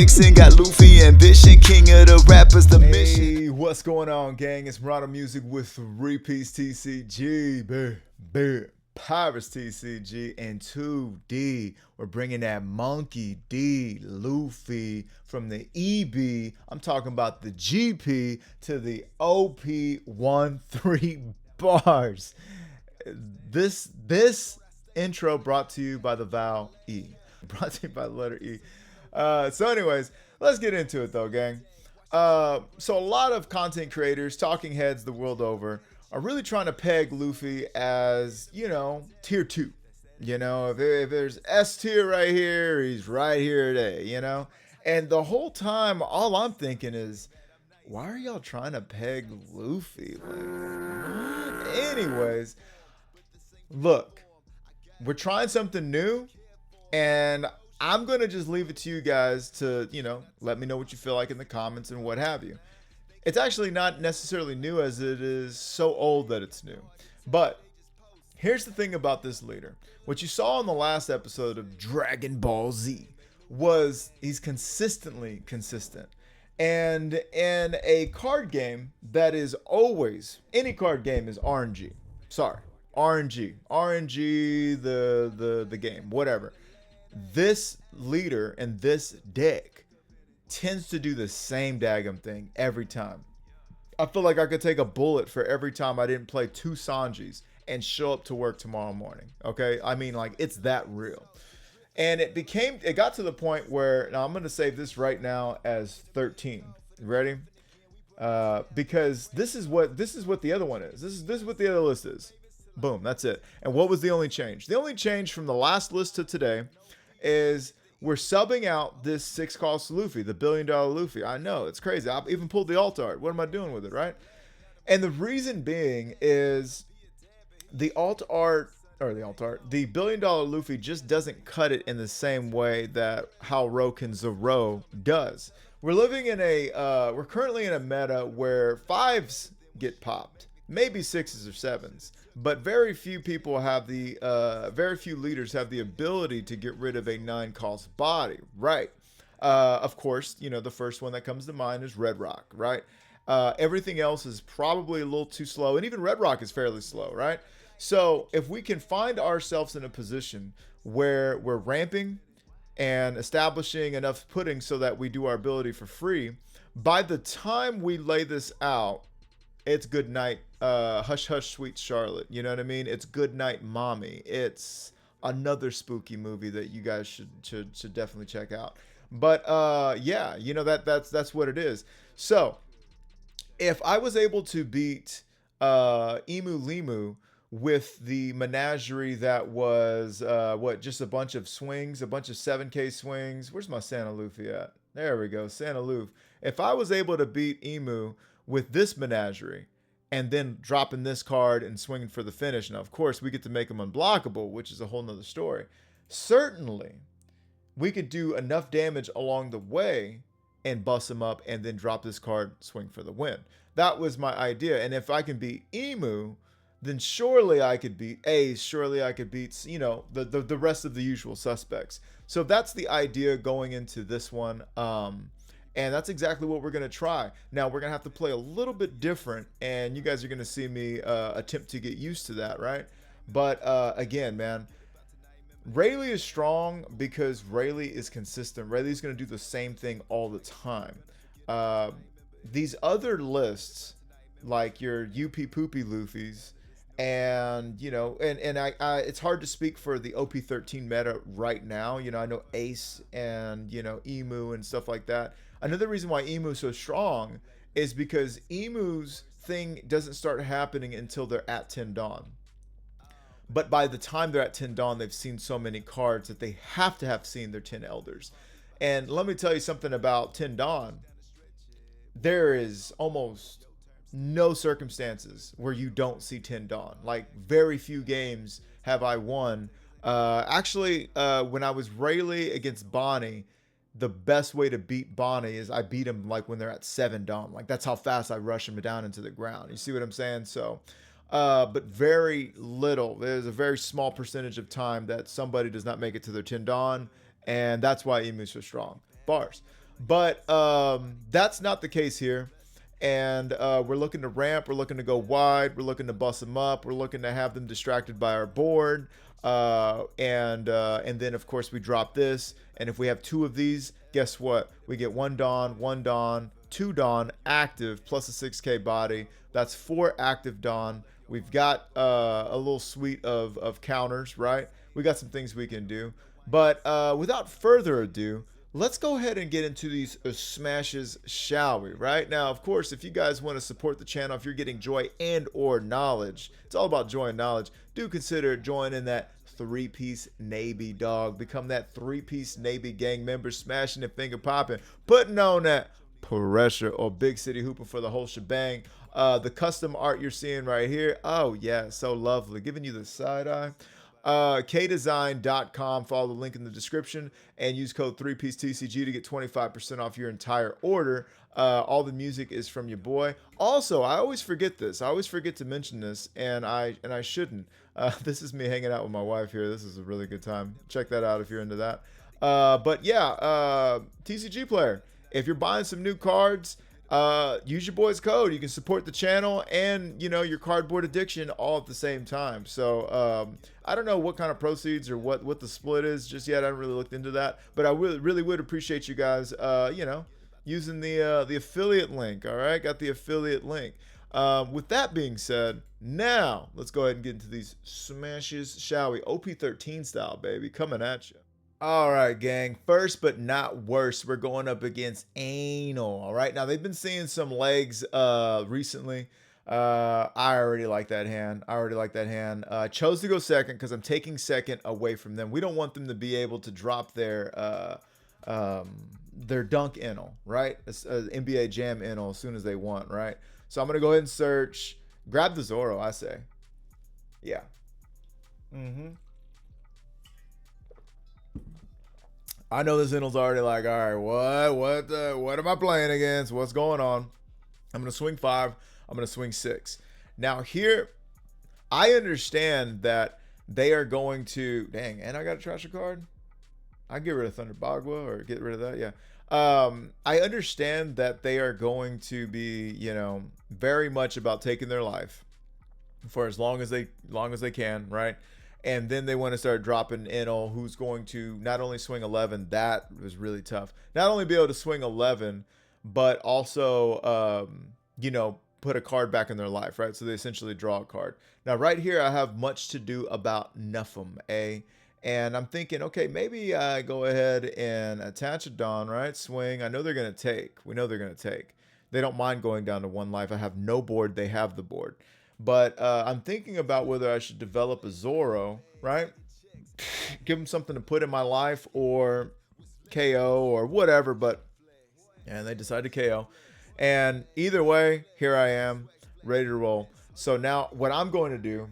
mixing, got Luffy ambition, king of the rappers, the mission. Hey, what's going on, gang? It's Murata Music with 3-piece TCG, Pirates TCG, and 2D. We're bringing that Monkey D, Luffy from the EB. I'm talking about the GP to the OP13 bars. This intro brought to you by the vowel E. Brought to you by the letter E. So anyways, let's get into it though, gang. So a lot of content creators, talking heads the world over, are really trying to peg Luffy as, you know, tier 2. You know, if there's S tier right here, he's right here today, you know? And the whole time, all I'm thinking is, why are y'all trying to peg Luffy? Like, anyways, look, we're trying something new, and I'm going to just leave it to you guys to, you know, let me know what you feel like in the comments and what have you. It's actually not necessarily new, as it is so old that it's new. But here's the thing about this leader. What you saw in the last episode of Dragon Ball Z was he's consistently consistent. And in a card game that is always, any card game is RNG. Sorry, RNG. RNG, the game, whatever. This leader and this deck tends to do the same daggum thing every time. I feel like I could take a bullet for every time I didn't play 2 Sanjis and show up to work tomorrow morning. Okay, I mean, like, it's that real. And it got to the point where, now I'm going to save this right now as 13. Ready? Because this is what the other one is. This is what the other list is. Boom, that's it. And what was the only change? The only change from the last list to today is we're subbing out this 6-cost Luffy, the $1 billion Luffy. I know, it's crazy. I've even pulled the alt art. What am I doing with it, right? And the reason being is the the $1 billion Luffy just doesn't cut it in the same way that how Roken Zoro does. We're currently in a meta where 5s get popped, maybe 6s or 7s. But very few leaders have the ability to get rid of a 9-cost body, right? Of course, you know, the first one that comes to mind is Red Rock, right? Everything else is probably a little too slow, and even Red Rock is fairly slow, right? So if we can find ourselves in a position where we're ramping and establishing enough pudding so that we do our ability for free, by the time we lay this out, it's good night, hush hush sweet Charlotte. You know what I mean? It's good night mommy. It's another spooky movie that you guys should definitely check out. But yeah, you know, that's what it is. So if I was able to beat Emu Limu with the menagerie that was just a bunch of swings, a bunch of 7K swings. Where's my Santa Luffy at? There we go, Santa Luffy. If I was able to beat Emu with this menagerie and then dropping this card and swinging for the finish, now of course we get to make them unblockable, which is a whole nother story. Certainly we could do enough damage along the way and bust them up and then drop this card, swing for the win. That was my idea. And if I can beat Emu, then surely I could beat Ace, surely I could beat, you know, the rest of the usual suspects. So that's the idea going into this one. And that's exactly what we're going to try. Now, we're going to have to play a little bit different, and you guys are going to see me attempt to get used to that, right? But again, man, Rayleigh is strong because Rayleigh is consistent. Rayleigh's going to do the same thing all the time. These other lists, like your UP Poopy Luffy's, and you know, and I it's hard to speak for the OP13 meta right now. You know, I know Ace and, you know, Emu and stuff like that. Another reason why Emu's so strong is because Emu's thing doesn't start happening until they're at 10 Dawn. But by the time they're at 10 Dawn, they've seen so many cards that they have to have seen their 10 Elders. And let me tell you something about 10 Dawn. There is almost no circumstances where you don't see 10 Dawn. Like, very few games have I won. Actually, when I was Rayleigh against Bonney, the best way to beat Bonney is I beat him like when they're at 7 Dawn. Like, that's how fast I rush him down into the ground. You see what I'm saying? So, but very little. There's a very small percentage of time that somebody does not make it to their 10 Dawn, and that's why Emu's so strong. Bars. But that's not the case here. And we're looking to ramp. We're looking to go wide. We're looking to bust them up. We're looking to have them distracted by our board. And then, of course, we drop this. And if we have 2 of these, guess what? We get 1 Dawn, 2 Dawn active plus a 6K body. That's 4 active Dawn. We've got a little suite of counters, right? We got some things we can do. But without further ado, let's go ahead and get into these smashes, shall we? Right now, of course, if you guys want to support the channel, if you're getting joy and or knowledge, it's all about joy and knowledge, do consider joining that 3-piece Navy, dog. Become that 3-piece Navy gang member, smashing and finger popping, putting on that pressure or big city hooping for the whole shebang. The custom art you're seeing right here, oh yeah, so lovely, giving you the side eye. kdesign.com, follow the link in the description and use code 3piece TCG to get 25% off your entire order. All the music is from your boy. Also, I always forget this. I always forget to mention this, and I shouldn't. This is me hanging out with my wife here. This is a really good time. Check that out if you're into that. But yeah, TCG player, if you're buying some new cards, use your boy's code. You can support the channel and, you know, your cardboard addiction all at the same time. So I don't know what kind of proceeds or what the split is just yet. I haven't really looked into that, but I really would appreciate you guys you know, using the affiliate link. All right, got the affiliate link. With that being said, now let's go ahead and get into these smashes, shall we? OP13 style, baby, coming at you. All right, gang. First but not worst, we're going up against Enel. All right, now they've been seeing some legs recently. I already like that hand. I chose to go second because I'm taking second away from them. We don't want them to be able to drop their dunk Enel, right? NBA Jam Enel as soon as they want, right? So I'm gonna go ahead and search. Grab the Zoro, I say. Yeah. I know this Enel's already like, all right, what am I playing against? What's going on? I'm gonna swing 5. I'm gonna swing 6. Now here, I understand that they are going to, dang, and I got to trash a card. I get rid of Thunder Bagua or get rid of that, yeah. I understand that they are going to be, you know, very much about taking their life for as long as they can, right? And then they want to start dropping Enel, who's going to not only swing 11, that was really tough. Not only be able to swing 11, but also, you know, put a card back in their life, right? So they essentially draw a card. Now, right here, I have much to do about Nuffum, eh? And I'm thinking, okay, maybe I go ahead and attach a Dawn, right? Swing. I know they're going to take. We know they're going to take. They don't mind going down to 1 life. I have no board. They have the board. But I'm thinking about whether I should develop a Zoro, right? Give him something to put in my life or KO or whatever. And they decided to KO. And either way, here I am, ready to roll. So now what I'm going to do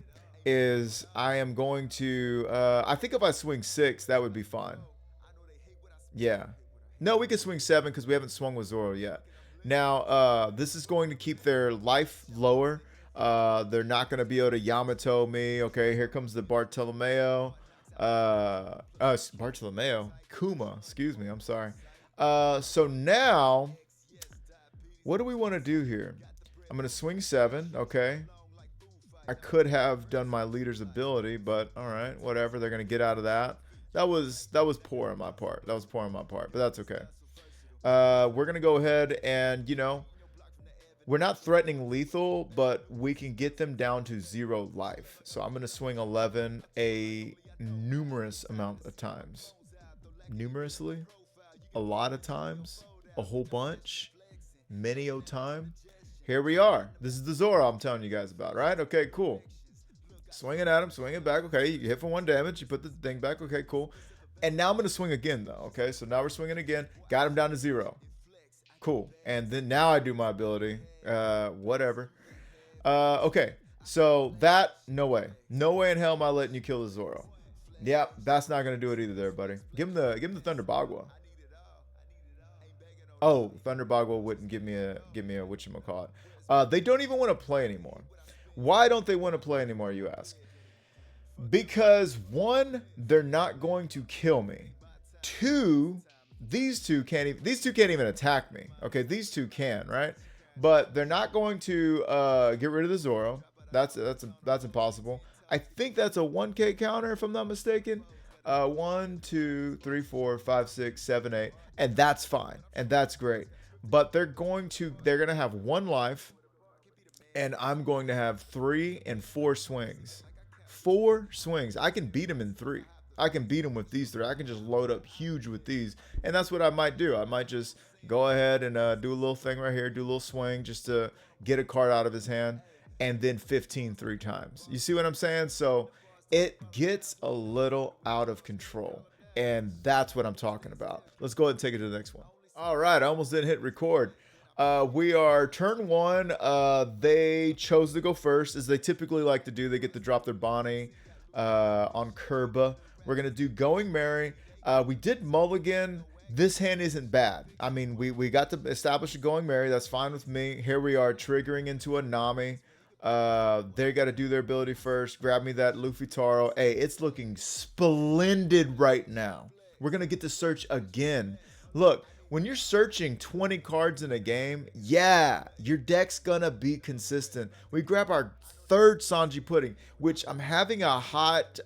is I am going to, I think if I swing 6, that would be fine. Yeah. No, we can swing 7 because we haven't swung with Zoro yet. Now, this is going to keep their life lower. They're not going to be able to Yamato me. Okay, here comes the Bartolomeo. Bartolomeo. Kuma, excuse me. I'm sorry. So now, what do we want to do here? I'm going to swing 7. Okay. I could have done my leader's ability, but all right, whatever. They're going to get out of that. That was poor on my part. But that's okay. We're going to go ahead and, you know, we're not threatening lethal, but we can get them down to 0 life. So I'm going to swing 11 a numerous amount of times. Numerously? A lot of times? A whole bunch? Many-o time? Here we are. This is the Zoro I'm telling you guys about, right? Okay, cool. Swinging at him, swinging back. Okay, you hit for 1 damage. You put the thing back. Okay, cool. And now I'm going to swing again, though. Okay, so now we're swinging again. Got him down to 0. Cool. And then now I do my ability. Whatever. Okay, so that, no way. No way in hell am I letting you kill the Zoro. Yep, that's not going to do it either there, buddy. Give him the Thunder Bagua. Oh, Thunder Bagua wouldn't give me a whatchamacallit. They don't even want to play anymore. Why don't they want to play anymore, you ask? Because 1, they're not going to kill me. 2, these two can't even attack me. Okay, these two can, right? But they're not going to get rid of the Zoro. That's impossible. I think that's a 1K counter if I'm not mistaken. 1, 2, 3, 4, 5, 6, 7, 8, and that's fine, and that's great. But they're gonna have 1 life, and I'm going to have 3 and 4 swings. 4 swings. I can beat him in 3. I can beat him with these 3. I can just load up huge with these, and that's what I might do. I might just go ahead and do a little thing right here, do a little swing just to get a card out of his hand, and then 15 3 times. You see what I'm saying? So it gets a little out of control, and that's what I'm talking about. Let's go ahead and take it to the next one. All right, I almost didn't hit record. We are turn 1. They chose to go first, as they typically like to do. They get to drop their Bonney on Kerba. We're going to do Going Merry. We did Mulligan. This hand isn't bad. I mean, we got to establish a Going Merry. That's fine with me. Here we are triggering into a Nami. They got to do their ability first. Grab me that Luffy Taro. Hey, it's looking splendid right now. We're going to get to search again. Look, when you're searching 20 cards in a game, yeah, your deck's gonna be consistent. We grab our 3rd Sanji Pudding, which I'm having a hot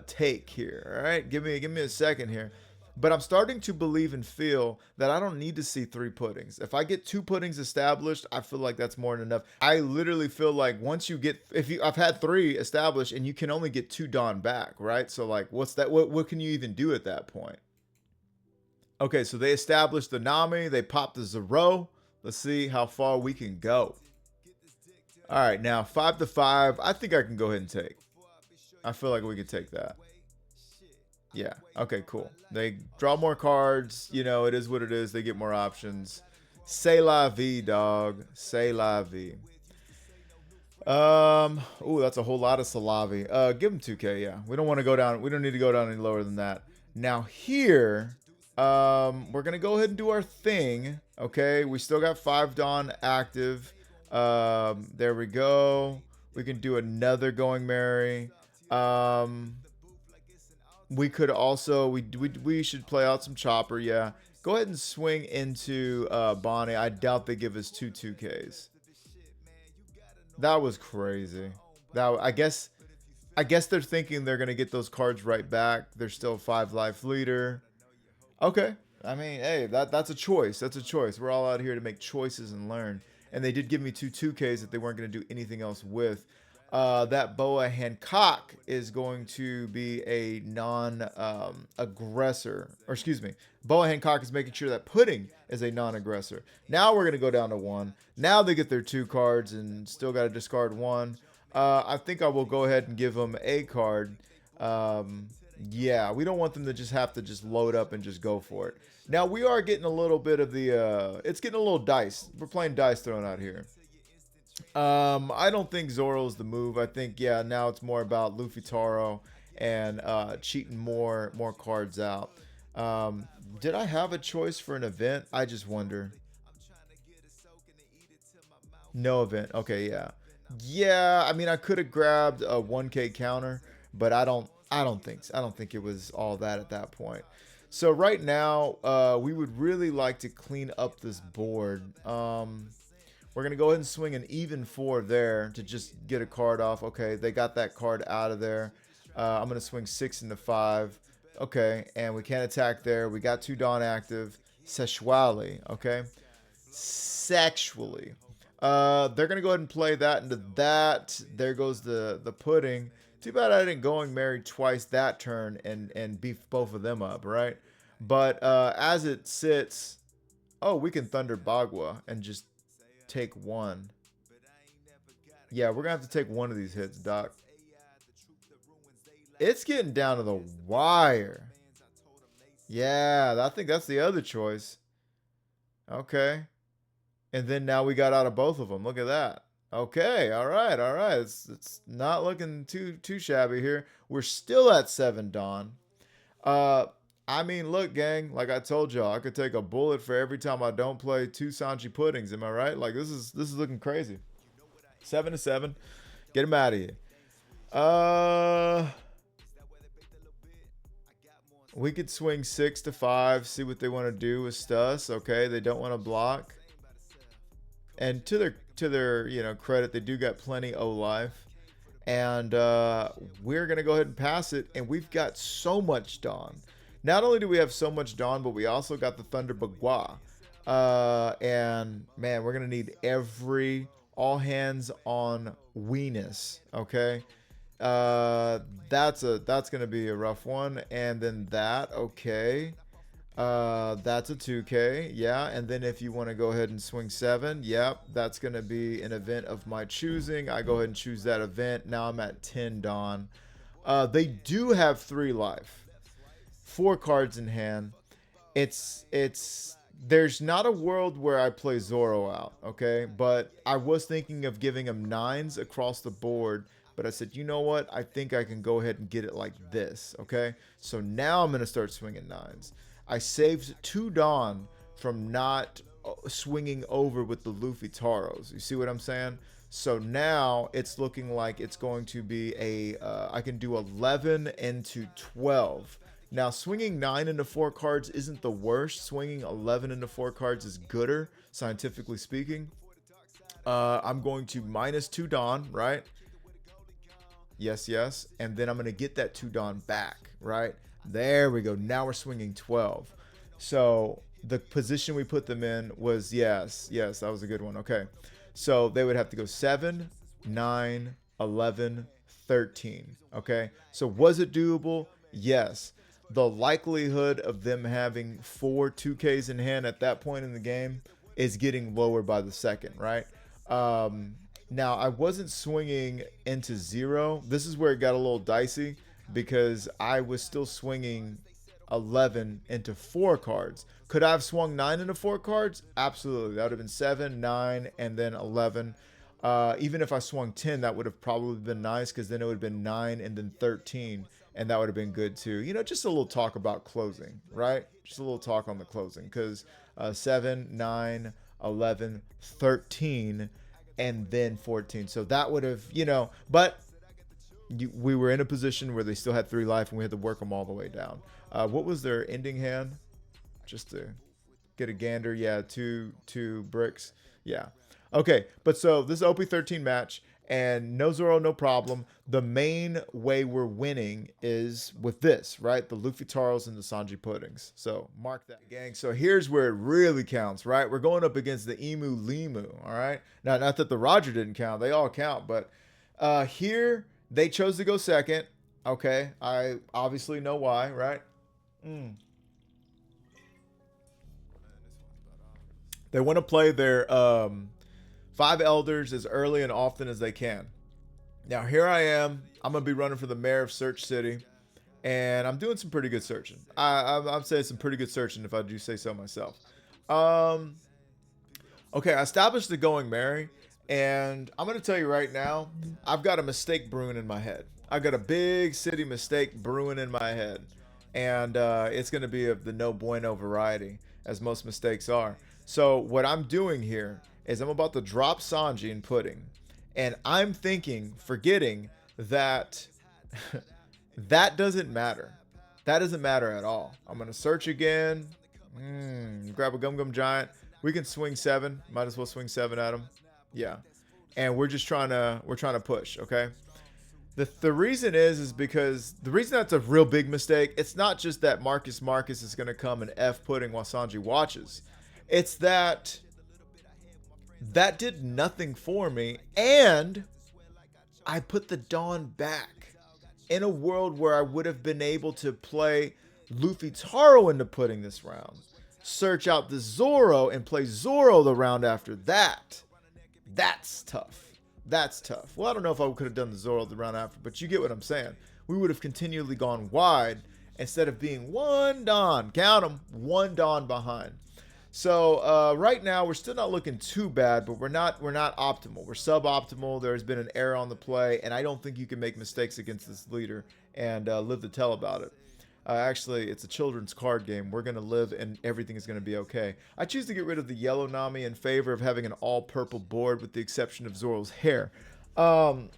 take here. All right, give me a second here. But I'm starting to believe and feel that I don't need to see 3 puddings. If I get 2 puddings established, I feel like that's more than enough. I literally feel like once you get, I've had 3 established and you can only get 2 Dawn back, right? So like, what's that? What can you even do at that point? Okay, so they established the Nami. They popped the Zoro. Let's see how far we can go. All right, now 5 to 5. I think I can go ahead and take. I feel like we could take that. Yeah. Okay, cool. They draw more cards. You know, it is what it is. They get more options. C'est la vie, dog. C'est la vie. Ooh, that's a whole lot of Salavi. Give him 2K. Yeah, we don't want to go down. We don't need to go down any lower than that. Now here. We're gonna go ahead and do our thing. Okay, we still got 5 Dawn active. There we go. We can do another Going Merry. We could also we should play out some Chopper. Yeah, go ahead and swing into Bonney. I doubt they give us 2 2Ks. That was crazy. I guess they're thinking they're gonna get those cards right back. They're still 5 life leader. Okay. I mean, hey, that's a choice. That's a choice. We're all out here to make choices and learn. And they did give me 2 2Ks that they weren't going to do anything else with. That Boa Hancock is going to be a non-aggressor. Or excuse me. Boa Hancock is making sure that Pudding is a non-aggressor. Now we're going to go down to 1. Now they get their 2 cards and still got to discard 1. I think I will go ahead and give them a card. Yeah, we don't want them to just have to just load up and just go for it. Now we are getting a little bit of the it's getting a little dice. We're playing dice thrown out here. I don't think Zoro's the move. I think, yeah, now it's more about Luffy Taro and cheating more cards out. Did I have a choice for an event? I just wonder. No event. Okay, yeah. Yeah, I mean, I could have grabbed a 1K counter, but I don't think so. I don't think it was all that at that point. So right now, we would really like to clean up this board. We're going to go ahead and swing an even 4 there to just get a card off. Okay, they got that card out of there. I'm going to swing 6 into 5. Okay, and we can't attack there. We got 2 Dawn active. Sexually, okay? Sexually. They're going to go ahead and play that into that. There goes the Pudding. Too bad I didn't Going Merry twice that turn and beef both of them up, right? But as it sits, oh, we can Thunder Bagua and just take 1. Yeah, we're going to have to take 1 of these hits, Doc. It's getting down to the wire. Yeah, I think that's the other choice. Okay. And then now we got out of both of them. Look at that. Okay, all right. It's not looking too shabby here. We're still at 7 Dawn. I mean, look, gang, like I told y'all, I could take a bullet for every time I don't play 2 Sanji Puddings. Am I right? Like this is looking crazy. 7 to 7. Get him out of here. We could swing 6 to 5, see what they want to do with Stus. Okay, they don't want to block. And to their credit, they do got plenty O life. And we're gonna go ahead and pass it. And we've got so much Dawn. Not only do we have so much Dawn, but we also got the Thunder Bagua. And man, we're gonna need all hands on Weenus. Okay. That's gonna be a rough one. And then okay. That's a 2K, yeah. And then if you want to go ahead and swing 7, yep, that's going to be an event of my choosing. I go ahead and choose that event. Now I'm at 10 Dawn. They do have 3 life, 4 cards in hand. There's not a world where I play Zoro out, okay? But I was thinking of giving him 9s across the board. But I said, you know what? I think I can go ahead and get it like this, okay? So now I'm going to start swinging 9s. I saved 2 Dawn from not swinging over with the Luffy Taros. You see what I'm saying? So now it's looking like it's going to be I can do 11 into 12. Now, swinging 9 into 4 cards isn't the worst. Swinging 11 into 4 cards is gooder, scientifically speaking. I'm going to minus 2 Dawn, right? Yes. And then I'm going to get that 2 Dawn back, right? There we go. Now we're swinging 12. So the position we put them in was, yes, that was a good one. Okay. So they would have to go 7, 9, 11, 13. Okay. So was it doable? Yes. The likelihood of them having 4 2Ks in hand at that point in the game is getting lower by the second, right? Now, I wasn't swinging into 0. This is where it got a little dicey because I was still swinging 11 into 4 cards. Could I have swung 9 into 4 cards? Absolutely. That would have been 7, 9, and then 11. Even if I swung 10, that would have probably been nice because then it would have been 9 and then 13, and that would have been good too. Just a little talk about closing, right? Just a little talk on the closing because 7, 9, 11, 13, and then 14. So that would have, but we were in a position where they still had 3 life and we had to work them all the way down. What was their ending hand? Just to get a gander. Yeah, two bricks. Yeah. Okay, but so this is OP13 match and no Zoro, no problem. The main way we're winning is with this, right? The Luffy Taros and the Sanji Puddings. So mark that, gang. So here's where it really counts, right? We're going up against the Emu Limu, all right? Now, not that the Roger didn't count. They all count, but here they chose to go second. Okay, I obviously know why, right? They want to play their 5 elders as early and often as they can. Now here I am. I'm gonna be running for the mayor of Search City, and I'm doing some pretty good searching. I'm saying some pretty good searching if I do say so myself. Okay, I established the going merry, and I'm gonna tell you right now, I've got a mistake brewing in my head. I've got a big city mistake brewing in my head, and it's gonna be of the no bueno variety, as most mistakes are. So what I'm doing here is I'm about to drop Sanji and Pudding. And I'm forgetting that that doesn't matter. That doesn't matter at all. I'm going to search again. Grab a Gum Gum Giant. We can swing 7. Might as well swing 7 at him. Yeah. And we're trying to push, okay? The reason is because the reason that's a real big mistake, it's not just that Marcus is going to come and F Pudding while Sanji watches. It's that did nothing for me, and I put the Dawn back in a world where I would have been able to play Luffy Taro into Pudding this round, search out the Zoro and play Zoro the round after that. That's tough. That's tough. Well, I don't know if I could have done the Zoro the round after, but you get what I'm saying. We would have continually gone wide instead of being 1 Dawn. Count them, 1 Dawn behind. So right now we're still not looking too bad, but we're not optimal. We're suboptimal. There's been an error on the play, and I don't think you can make mistakes against this leader and live to tell about it. Actually, it's a children's card game. We're gonna live, and everything is gonna be okay. I choose to get rid of the yellow Nami in favor of having an all-purple board, with the exception of Zoro's hair. Again,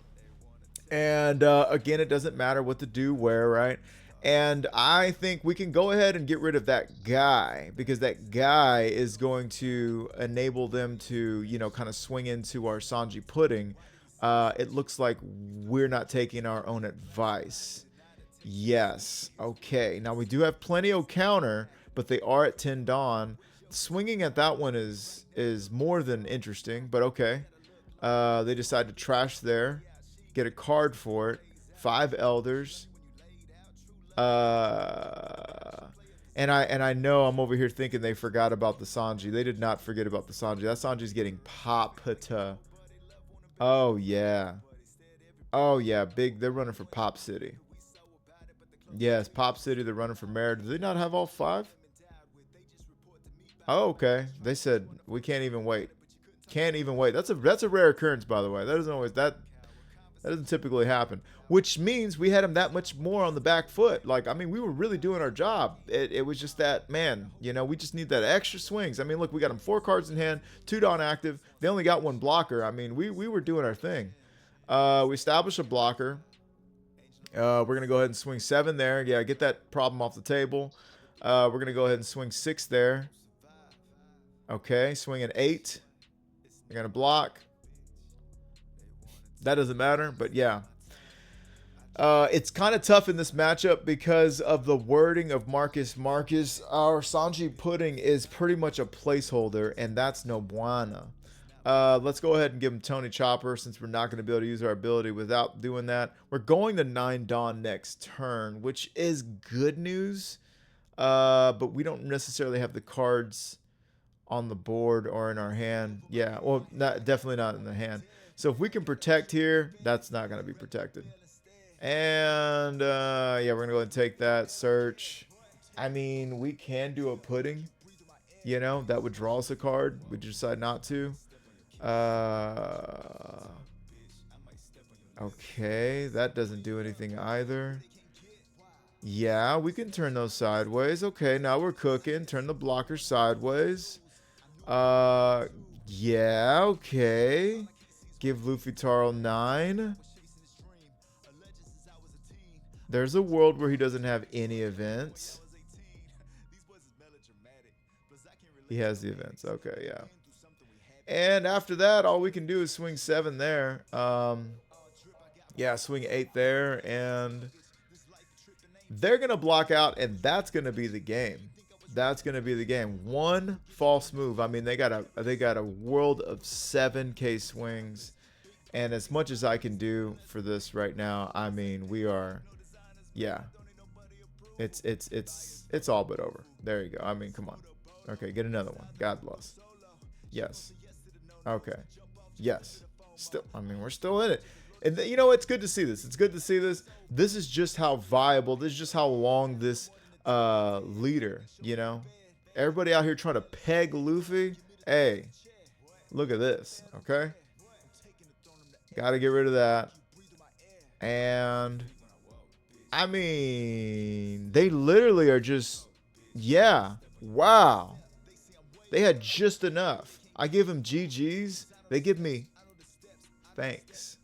it doesn't matter what to do where, right? And I think we can go ahead and get rid of that guy, because that guy is going to enable them to, you know, kind of swing into our Sanji pudding. It looks like we're not taking our own advice. Yes. Okay. Now we do have plenty of counter, but they are at 10 Dawn. Swinging at that one is more than interesting, but okay. They decide to trash there, get a card for it. 5 elders. And I know I'm over here thinking they forgot about the Sanji. They did not forget about the Sanji. That Sanji's getting popped. Oh yeah. Oh yeah, big. They're running for Pop City. Yes, Pop City. They're running for mayor. Do they not have all 5? Oh, okay. They said we can't even wait. Can't even wait. That's a rare occurrence, by the way. That doesn't always that doesn't typically happen. Which means we had him that much more on the back foot. Like, I mean, we were really doing our job. It was just that, man, you know, we just need that extra swings. I mean, look, we got him 4 cards in hand, 2 Dawn active. They only got 1 blocker. I mean, we were doing our thing. We established a blocker. We're going to go ahead and swing 7 there. Yeah, get that problem off the table. We're going to go ahead and swing 6 there. Okay, swing an 8. They're going to block. That doesn't matter, but yeah. It's kind of tough in this matchup because of the wording of Marcus. Our Sanji pudding is pretty much a placeholder, and that's no buena. Let's go ahead and give him Tony Chopper, since we're not going to be able to use our ability without doing that. We're going to 9 Dawn next turn, which is good news. But we don't necessarily have the cards on the board or in our hand. Yeah, well, definitely not in the hand. So if we can protect here, that's not going to be protected. And yeah, we're going to go ahead and take that. Search. I mean, we can do a pudding. You know, that would draw us a card. We decide not to. Okay, that doesn't do anything either. Yeah, we can turn those sideways. Okay, now we're cooking. Turn the blocker sideways. Yeah, okay. Give Luffy Taro 9. There's a world where he doesn't have any events. He has the events. Okay, yeah. And after that, all we can do is swing 7 there. Yeah, swing 8 there. And they're going to block out, and that's going to be the game. That's going to be the game. 1 false move. I mean, they got a world of 7K swings. And as much as I can do for this right now, I mean, we are, yeah. It's all but over. There you go. I mean, come on. Okay, get another one. God bless. Yes. Okay. Yes. Still, I mean, we're still in it. And you know, it's good to see this. It's good to see this. This is just how viable. This is just how long this leader, you know, everybody out here trying to peg Luffy. Hey, look at this. Okay, got to get rid of that. And I mean, they literally are just, yeah, wow, they had just enough. I give them GGs, they give me thanks.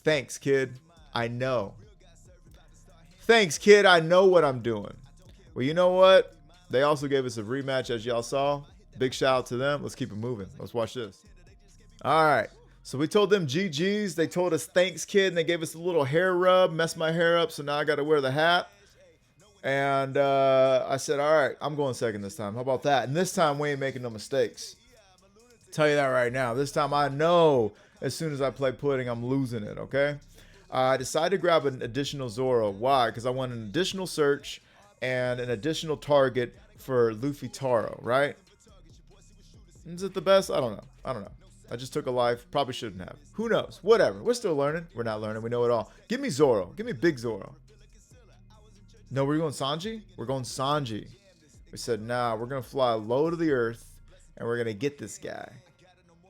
Thanks, kid. I know. Thanks, kid. I know what I'm doing. Well, you know what? They also gave us a rematch, as y'all saw. Big shout out to them. Let's keep it moving. Let's watch this. All right. So we told them GG's. They told us thanks, kid. And they gave us a little hair rub. Messed my hair up, so now I got to wear the hat. And I said, all right, I'm going second this time. How about that? And this time we ain't making no mistakes. Tell you that right now. This time I know as soon as I play pudding, I'm losing it, okay? I decided to grab an additional Zoro. Why? Because I want an additional search and an additional target for Luffy Taro, right? Is it the best? I don't know. I just took a life. Probably shouldn't have. Who knows? Whatever. We're still learning. We're not learning. We know it all. Give me Zoro. Give me big Zoro. No, we're going Sanji? We're going Sanji. We said, nah, we're going to fly low to the earth and we're going to get this guy.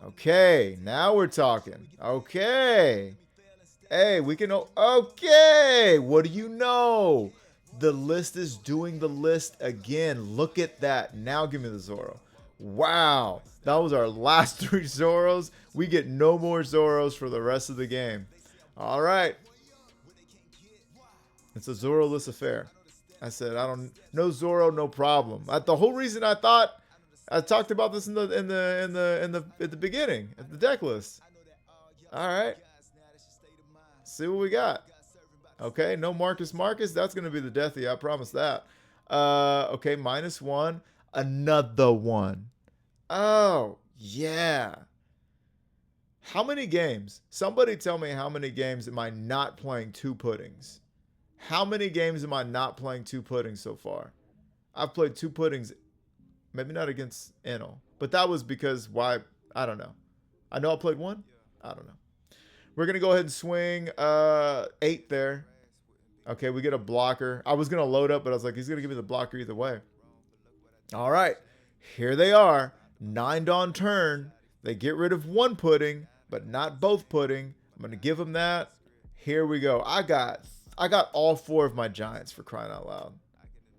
Okay. Now we're talking. Okay. Hey, we can. Okay. What do you know? The list is doing the list again. Look at that. Now give me the Zoro. Wow. That was our last 3 Zoros. We get no more Zoros for the rest of the game. All right. It's a Zoro-less affair. I said, I don't no Zoro, no problem. The whole reason I thought I talked about this at the beginning, at the deck list. All right. See what we got. Okay, no Marcus Marcus. That's gonna be the deathy, I promise that. Okay, -1. Another one. Oh, yeah. How many games? Somebody tell me how many games am I not playing two puddings? How many games am I not playing two puddings so far? I've played two puddings, maybe not against Enel, but that was because why? I don't know. I know I played one. I don't know. We're gonna go ahead and swing 8 there. Okay, we get a blocker. I was gonna load up, but I was like, he's gonna give me the blocker either way. All right, here they are. 9 Dawn turn. They get rid of one pudding, but not both pudding. I'm gonna give them that. Here we go. I got all 4 of my giants, for crying out loud.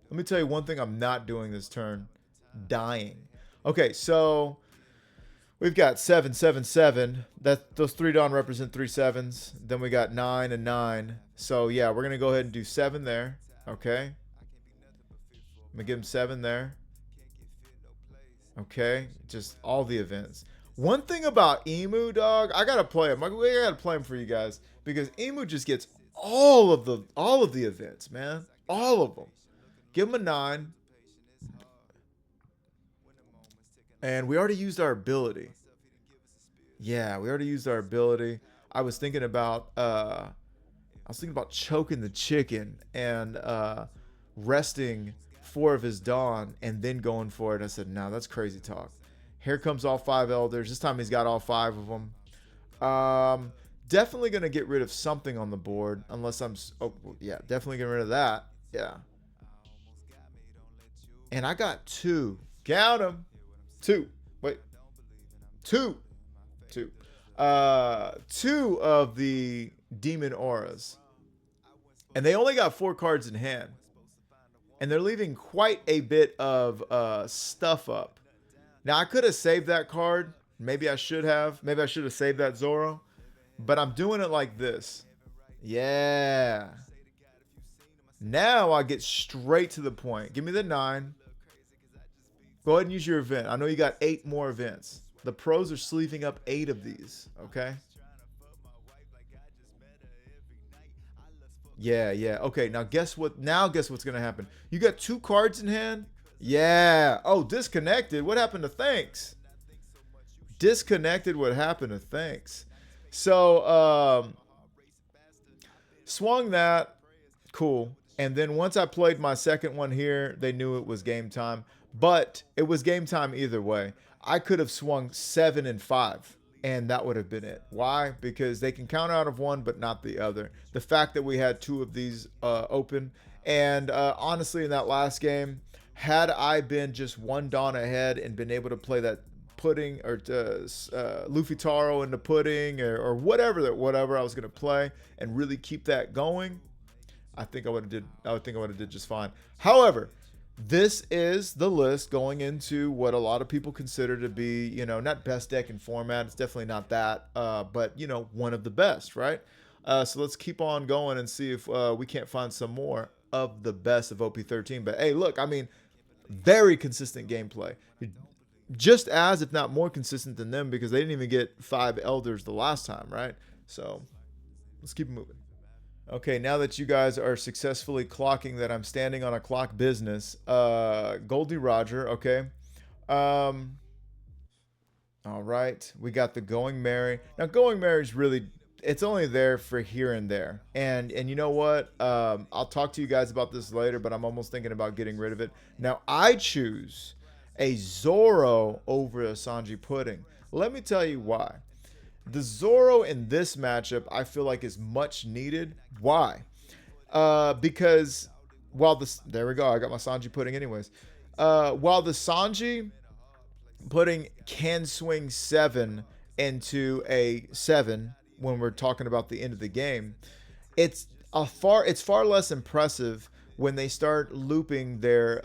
Let me tell you one thing I'm not doing this turn. Dying. Okay, so we've got 7, 7, 7. Those 3 Dawn represent 3 7s. Then we got 9 and 9. So yeah, we're gonna go ahead and do 7 there. Okay. I'm gonna give him 7 there. Okay, just all the events. One thing about Emu, dog, I gotta play him. I gotta play him for you guys because Emu just gets all of the events, man, all of them. Give him a 9, and we already used our ability. Yeah, we already used our ability. I was thinking about choking the chicken and resting 4 of his Dawn and then going for it. I said, no, that's crazy talk. Here comes all 5 elders. This time he's got all 5 of them. Definitely going to get rid of something on the board unless I'm... Oh, yeah, definitely getting rid of that. Yeah. And I got 2. Count them. 2. Wait. 2. 2. 2 of the demon auras. And they only got 4 cards in hand. And they're leaving quite a bit of stuff up. Now, I could have saved that card. Maybe I should have. Maybe I should have saved that Zoro. But I'm doing it like this. Yeah. Now I get straight to the point. Give me the 9. Go ahead and use your event. I know you got 8 more events. The pros are sleeving up 8 of these. Okay. Yeah, yeah. Okay, now guess what? Now guess what's going to happen? You got 2 cards in hand? Yeah. Oh, disconnected. What happened to thanks? Disconnected. What happened to thanks? So, swung that. Cool. And then once I played my second one here, they knew it was game time. But it was game time either way. I could have swung 7 and 5. And that would have been it. Why? Because they can count out of one, but not the other. The fact that we had 2 of these open. And honestly, in that last game, had I been just 1 Dawn ahead and been able to play that pudding or Luffy Taro in the pudding or whatever I was going to play and really keep that going, I think I would have did just fine. However, this is the list going into what a lot of people consider to be, you know, not best deck in format. It's definitely not that, but, you know, one of the best, right? So let's keep on going and see if we can't find some more of the best of OP13. But, hey, look, I mean, very consistent gameplay. Just as, if not more consistent than them because they didn't even get 5 elders the last time, right? So let's keep moving. Okay, now that you guys are successfully clocking that I'm standing on a clock business, Gol D Roger, okay. All right, we got the Going Merry. Now, Going Merry is really, it's only there for here and there. And you know what? I'll talk to you guys about this later, but I'm almost thinking about getting rid of it. Now, I choose a Zoro over a Sanji Pudding. Let me tell you why. The Zoro in this matchup, I feel like, is much needed. Why? Because while this... There we go. I got my Sanji Pudding anyways. While the Sanji Pudding can swing 7 into a 7 when we're talking about the end of the game, it's far less impressive when they start looping their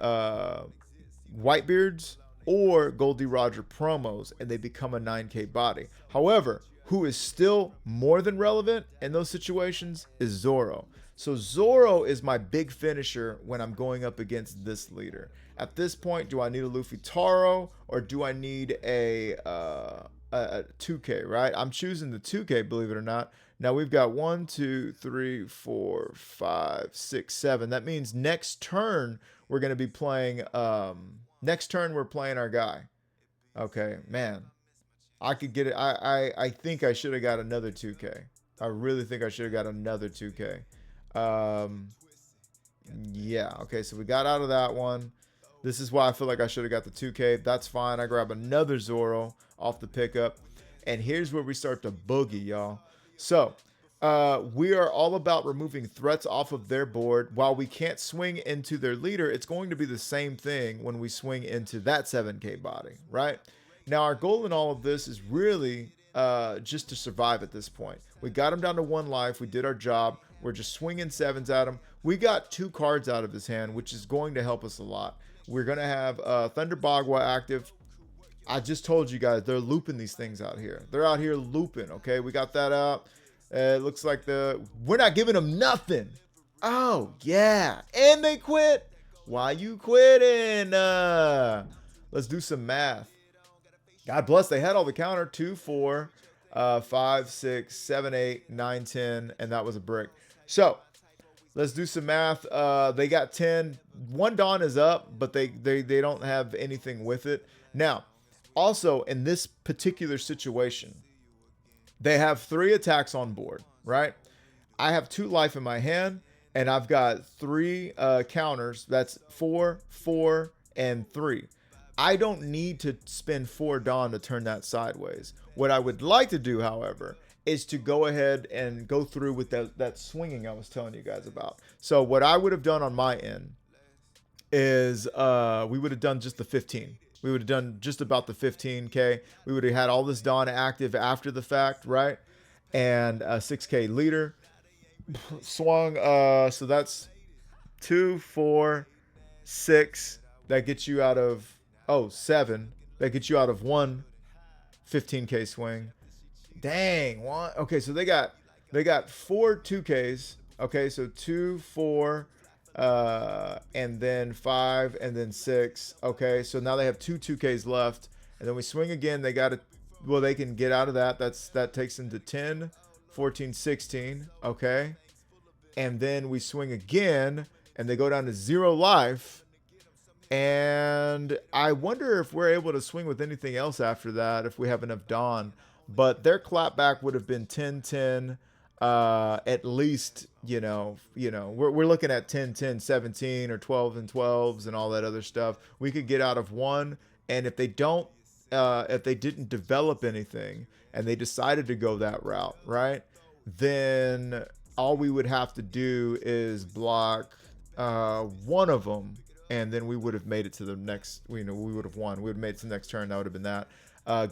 Whitebeards or Gol D Roger promos and they become a 9K body. However, who is still more than relevant in those situations is Zoro. So Zoro is my big finisher when I'm going up against this leader. At this point, do I need a Luffy Taro or do I need a 2K, right? I'm choosing the 2K, believe it or not. Now we've got 1, 2, 3, 4, 5, 6, 7. That means next turn we're going to be playing, next turn we're playing our guy. Okay, man. I could get it. I think I should have got another 2K. I really think I should have got another 2K. Um, yeah. Okay, so we got out of that one. This is why I feel like I should have got the 2K. That's fine. I grab another Zoro off the pickup. And here's where we start to boogie, y'all. So, we are all about removing threats off of their board. While we can't swing into their leader, it's going to be the same thing when we swing into that 7K body, right? Now, our goal in all of this is really just to survive at this point. We got him down to 1 life. We did our job. We're just swinging 7s at him. We got 2 cards out of his hand, which is going to help us a lot. We're going to have Thunder Bagua active. I just told you guys, they're looping these things out here. They're out here looping, okay? We got that out. It looks like we're not giving them nothing. Oh, yeah. And they quit. Why you quitting? Let's do some math. God bless. They had all the counter. 2, 4, 5, 6, 7, 8, 9, 10. And that was a brick. So let's do some math. They got 10. 1 Dawn is up, but they don't have anything with it. Now, also in this particular situation, they have 3 attacks on board, right? I have 2 life in my hand, and I've got 3 counters. That's 4, 4, and 3. I don't need to spend 4 Dawn to turn that sideways. What I would like to do, however, is to go ahead and go through with that swinging I was telling you guys about. So what I would have done on my end is we would have done just the 15. We would have done just about the 15K. We would have had all this Dawn active after the fact, right? And a 6K leader. Swung, so that's 2, 4, 6. That gets you out of, 7. That gets you out of 1 15K swing. Dang, one. Okay, so they got 4 2Ks. Okay, so 2, 4, and then 5, and then 6. Okay, so now they have 2 2Ks left, and then we swing again. They got to, well, they can get out of that. That takes them to 10, 14, 16. Okay, and then we swing again, and they go down to 0 life. And I wonder if we're able to swing with anything else after that if we have enough Dawn. But their clapback would have been 10, 10. At least, we're looking at 10, 10, 17 or 12 and 12s and all that other stuff. We could get out of 1. And if they didn't develop anything and they decided to go that route, right? Then all we would have to do is block 1 of them. And then we would have made it to the next, we would have won. We would have made it to the next turn. That would have been that.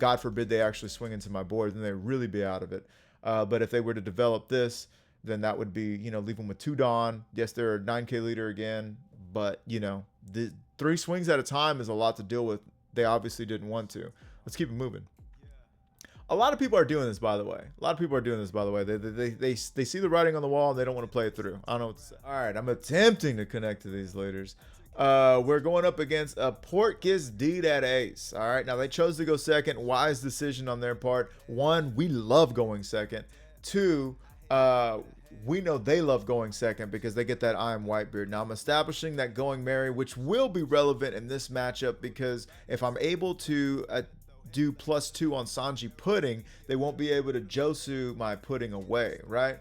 God forbid they actually swing into my board, then they'd really be out of it. But if they were to develop this, then that would be, leave them with 2 Dawn. Yes, they're a 9K leader again, but, the 3 swings at a time is a lot to deal with. They obviously didn't want to. Let's keep it moving. A lot of people are doing this, by the way. They see the writing on the wall and they don't want to play it through. I don't know what to say. All right, I'm attempting to connect to these leaders. We're going up against a Portgis D that ace. All right, now they chose to go second. Wise decision on their part. 1, we love going second. 2, we know they love going second because they get that I am Whitebeard. Now I'm establishing that going Mary, which will be relevant in this matchup because if I'm able to do +2 on Sanji Pudding, they won't be able to Josu my Pudding away, right?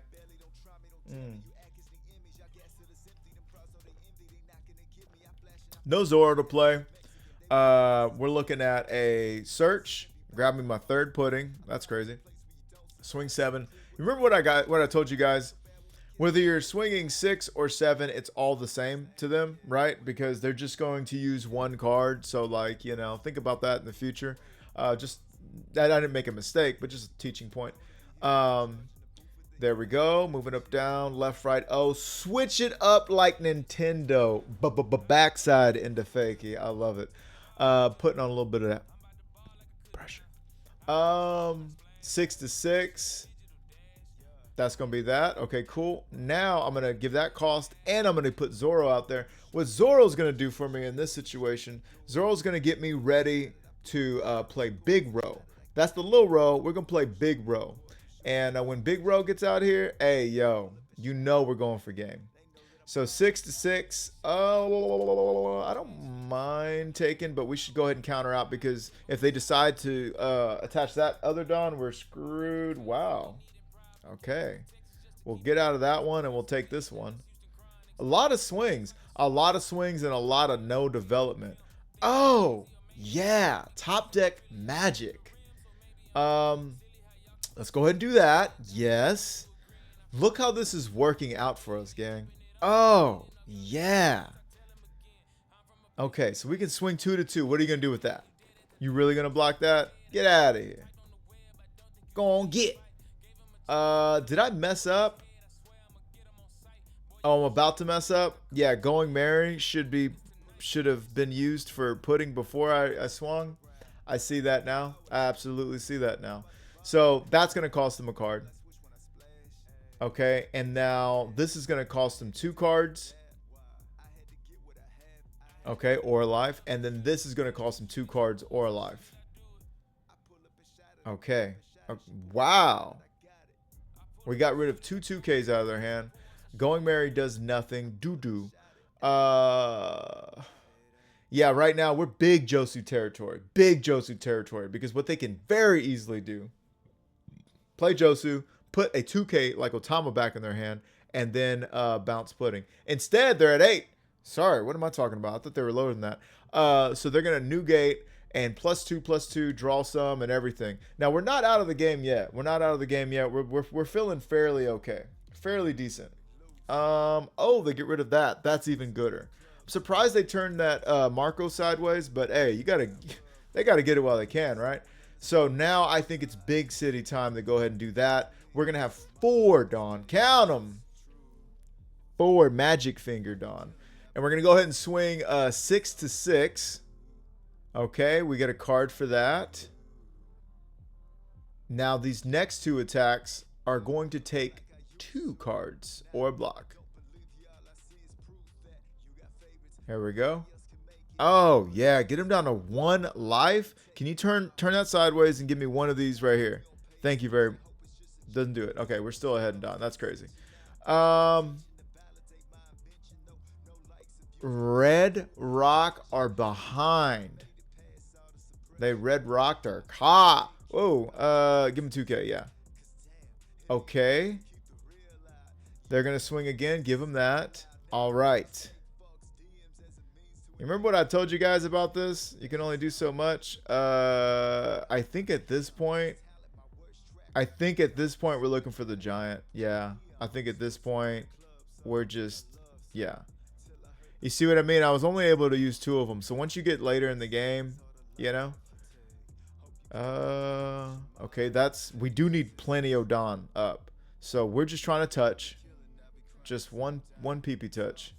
No Zoro to play. We're looking at a search. Grabbing my 3rd Pudding. That's crazy. Swing 7. Remember what I told you guys? Whether you're swinging 6 or 7, it's all the same to them, right? Because they're just going to use 1 card. So, think about that in the future. Just that I didn't make a mistake, but just a teaching point. There we go. Moving up, down, left, right. Oh, switch it up like Nintendo. Backside into fakie. I love it. Putting on a little bit of that pressure. 6 to 6. That's going to be that. Okay, cool. Now I'm going to give that cost, and I'm going to put Zoro out there. What Zoro's going to do for me in this situation, Zoro's going to get me ready to play Big Row. That's the little row. We're going to play Big Row. And when Big Row gets out here, hey, yo, you know we're going for game. So 6 to 6. Oh, I don't mind taking, but we should go ahead and counter out, because if they decide to attach that other Dawn, we're screwed. Wow. Okay. We'll get out of that one and we'll take this one. A lot of swings. A lot of swings and a lot of no development. Oh, yeah. Top deck magic. Let's go ahead and do that. Yes. Look how this is working out for us, gang. Oh, yeah. Okay, so we can swing 2 to 2. What are you going to do with that? You really going to block that? Get out of here. Go on, get. Did I mess up? Oh, I'm about to mess up. Yeah, going Mary should have been used for putting before I swung. I see that now. I absolutely see that now. So that's going to cost him a card. Okay, and now this is going to cost him 2 cards. Okay, or a life. And then this is going to cost him 2 cards or a life. Okay. Wow. We got rid of 2 2Ks out of their hand. Going Mary does nothing. Doo-doo. Yeah, right now we're big Josu territory. Big Josu territory. Because what they can very easily do, play Josu, put a 2K like Otama back in their hand, and then bounce Pudding. Instead, they're at 8. Sorry, what am I talking about? I thought they were lower than that. So they're going to Newgate and +2/+2, draw some and everything. Now, we're not out of the game yet. We're not out of the game yet. We're feeling fairly okay. Fairly decent. Oh, they get rid of that. That's even gooder. I'm surprised they turned that Marco sideways, but hey, they got to get it while they can, right? So now I think it's big city time to go ahead and do that. We're going to have 4 Dawn. Count them. 4 Magic Finger Dawn. And we're going to go ahead and swing 6 to 6. Okay, we get a card for that. Now these next 2 attacks are going to take 2 cards or block. Here we go. Oh, yeah, get him down to 1 life. Can you turn that sideways and give me one of these right here? Thank you very much. Doesn't do it. Okay, we're still ahead and down. That's crazy. Red Rock are behind. They Red Rocked our car. Whoa, give him 2K, yeah. Okay. They're going to swing again. Give him that. All right. You remember what I told you guys about this? You can only do so much. I think at this point we're looking for the giant. Yeah. I think at this point we're just, yeah. You see what I mean? I was only able to use 2 of them. So once you get later in the game, you know. Okay, we do need plenty of Dawn up. So we're just trying to touch. Just one PP touch.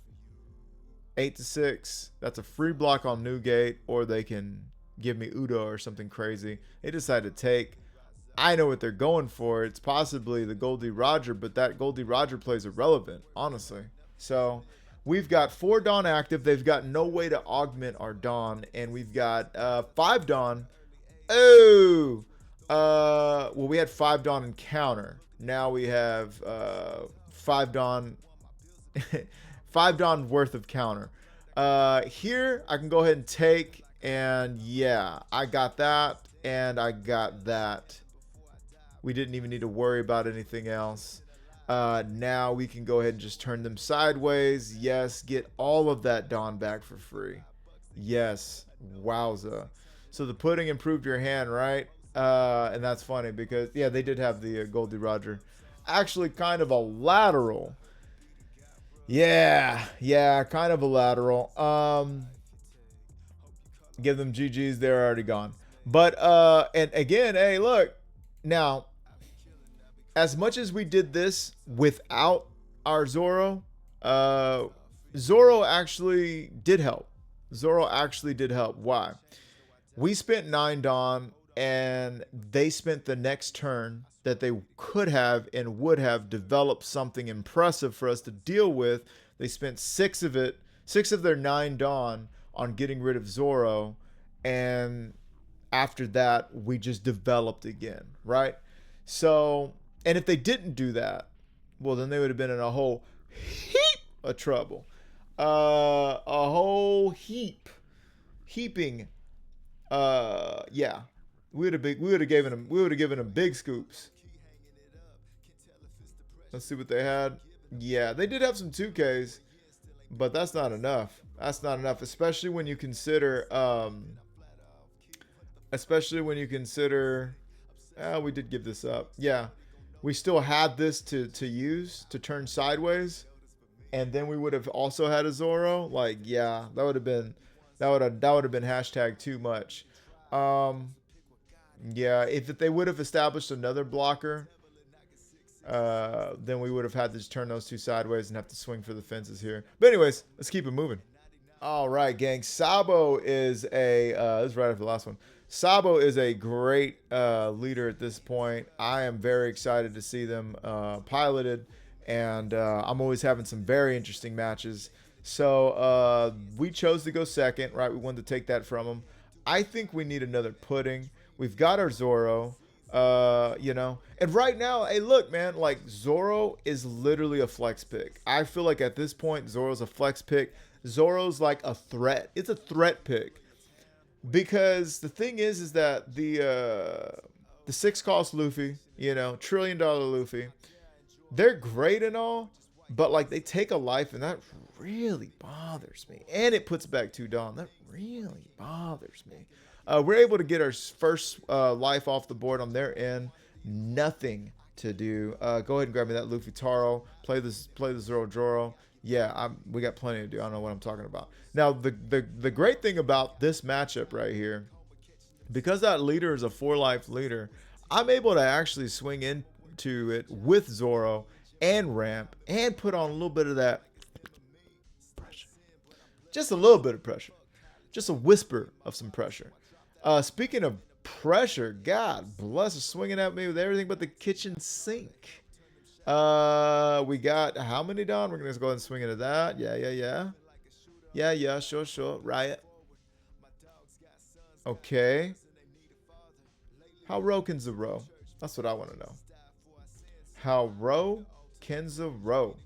8 to 6. That's a free block on Newgate, or they can give me Udo or something crazy. They decide to take. I know what they're going for. It's possibly the Gol D Roger, but that Gol D Roger play is irrelevant, honestly. So we've got 4 Dawn active. They've got no way to augment our Dawn, and we've got 5 Dawn. Oh, well, we had 5 Dawn encounter. Now we have 5 Dawn. 5 Dawn worth of counter. Here I can go ahead and take, and yeah, I got that and I got that. We didn't even need to worry about anything else. Now we can go ahead and just turn them sideways. Yes, get all of that Dawn back for free. Yes, wowza. So the pudding improved your hand, right? And that's funny because yeah, they did have the Gol D Roger. Actually, kind of a lateral. Yeah, kind of a lateral. Give them GGs, they're already gone. But and again, hey, look. Now, as much as we did this without our Zoro, Zoro actually did help. Zoro actually did help. Why? We spent 9 Dawn and they spent the next turn that they could have and would have developed something impressive for us to deal with. They spent 6 of their 9 Dawn on getting rid of Zoro, and after that we just developed again, right? So, and if they didn't do that, well, then they would have been in a whole heap of trouble. A whole heaping. Yeah, we would have given them big scoops. Let's see what they had. Yeah, they did have some 2Ks, but that's not enough. That's not enough, especially when you consider we did give this up. Yeah. We still had this to use to turn sideways, and then we would have also had a Zoro. Like, yeah, that would have been hashtag too much. Yeah, if they would have established another blocker, then we would have had to just turn those 2 sideways and have to swing for the fences here. But anyways, let's keep it moving. All right, gang. Sabo is this is right after the last one. Sabo is a great leader at this point. I am very excited to see them piloted, and I'm always having some very interesting matches. So we chose to go second, right? We wanted to take that from them. I think we need another pudding. We've got our Zoro, and right now, hey, look, man, like Zoro is literally a flex pick. I feel like at this point, Zoro's a flex pick. Zoro's like a threat. It's a threat pick. Because the thing is that the 6-cost Luffy, $1 trillion Luffy, they're great and all, but like they take a life, and that really bothers me. And it puts back 2 Dawn. That really bothers me. We're able to get our first life off the board on their end. Nothing to do. Go ahead and grab me that Luffy Taro. Play the Zoro Joro. Yeah, we got plenty to do. I don't know what I'm talking about. Now, the great thing about this matchup right here, because that leader is a 4-life leader, I'm able to actually swing into it with Zoro and ramp and put on a little bit of that pressure. Just a little bit of pressure. Just a whisper of some pressure. Speaking of pressure, God bless, swinging at me with everything but the kitchen sink. We got how many Dawn? We're gonna just go ahead and swing into that. Yeah, sure. Riot. Okay. How row can Zoro? That's what I want to know. How row can Zoro?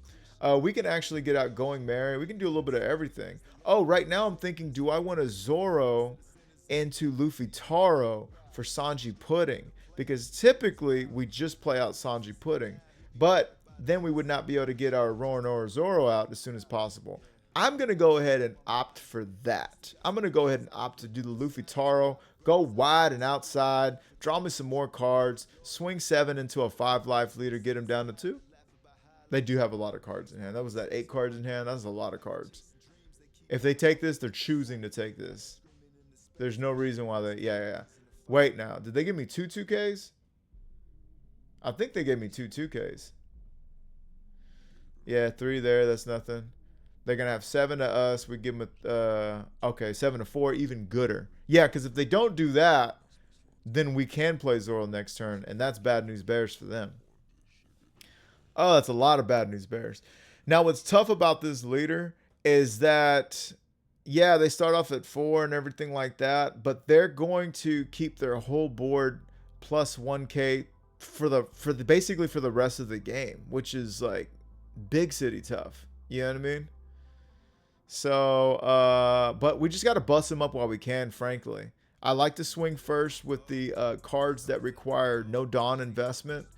We can actually get out going Mary. We can do a little bit of everything. Oh, right now I'm thinking, do I want a Zoro into Luffy Taro for Sanji Pudding? Because typically we just play out Sanji Pudding. But then we would not be able to get our Roronoa Zoro out as soon as possible. I'm going to go ahead and opt for that. I'm going to go ahead and opt to do the Luffy Taro, go wide and outside, draw me some more cards, swing 7 into a 5-life leader, get him down to 2. They do have a lot of cards in hand. That was that 8 cards in hand. That's a lot of cards. If they take this, they're choosing to take this. There's no reason why they... Yeah. Wait now. Did they give me 2 2Ks? I think they gave me 2 2Ks. Yeah, 3 there. That's nothing. They're going to have 7 to us. We give them okay, 7 to 4. Even gooder. Yeah, because if they don't do that, then we can play Zoro next turn. And that's bad news bears for them. Oh, that's a lot of bad news bears. Now, what's tough about this leader is that, yeah, they start off at 4 and everything like that. But they're going to keep their whole board plus 1K basically for the rest of the game, which is like big city tough. You know what I mean? So, but we just got to bust them up while we can, frankly. I like to swing first with the cards that require no Dawn investment,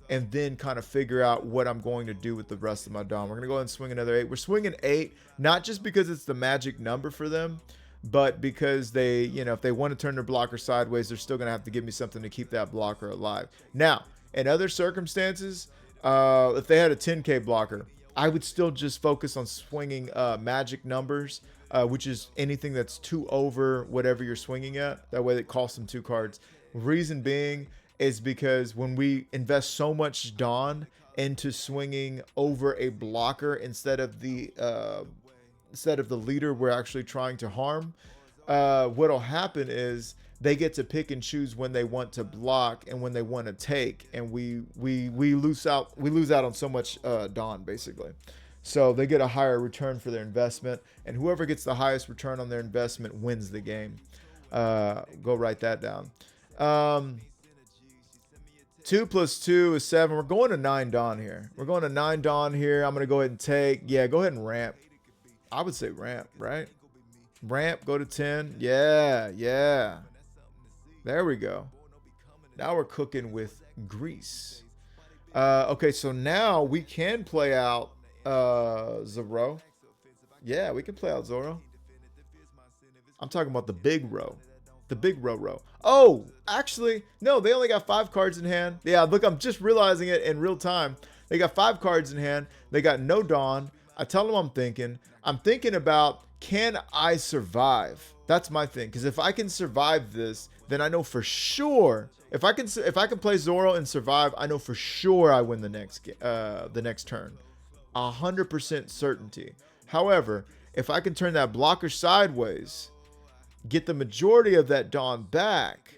and then kind of figure out what I'm going to do with the rest of my Dawn. We're going to go ahead and swing another 8. We're swinging 8, not just because it's the magic number for them, but because they, if they want to turn their blocker sideways, they're still going to have to give me something to keep that blocker alive. Now, in other circumstances, if they had a 10K blocker, I would still just focus on swinging magic numbers, which is anything that's 2 over whatever you're swinging at. That way it costs them 2 cards. Reason being is because when we invest so much Dawn into swinging over a blocker instead of the leader we're actually trying to harm, what'll happen is they get to pick and choose when they want to block and when they want to take, and we lose out on so much Dawn basically. So they get a higher return for their investment, and whoever gets the highest return on their investment wins the game. Go write that down. 2 + 2 is 7. We're going to 9 Dawn here. I'm going to go ahead and take. Yeah, go ahead and ramp. I would say ramp, right? Ramp, go to 10. Yeah. There we go. Now we're cooking with grease. Okay, so now we can play out Zoro. Yeah, we can play out Zoro. I'm talking about the big row. The big row. Oh, actually, no, they only got 5 cards in hand. Yeah, look, I'm just realizing it in real time. They got 5 cards in hand. They got no Dawn. I tell them I'm thinking about, can I survive? That's my thing. Because if I can survive this, then I know for sure. If I can play Zoro and survive, I know for sure I win the next turn. 100% certainty. However, if I can turn that blocker sideways, get the majority of that Dawn back,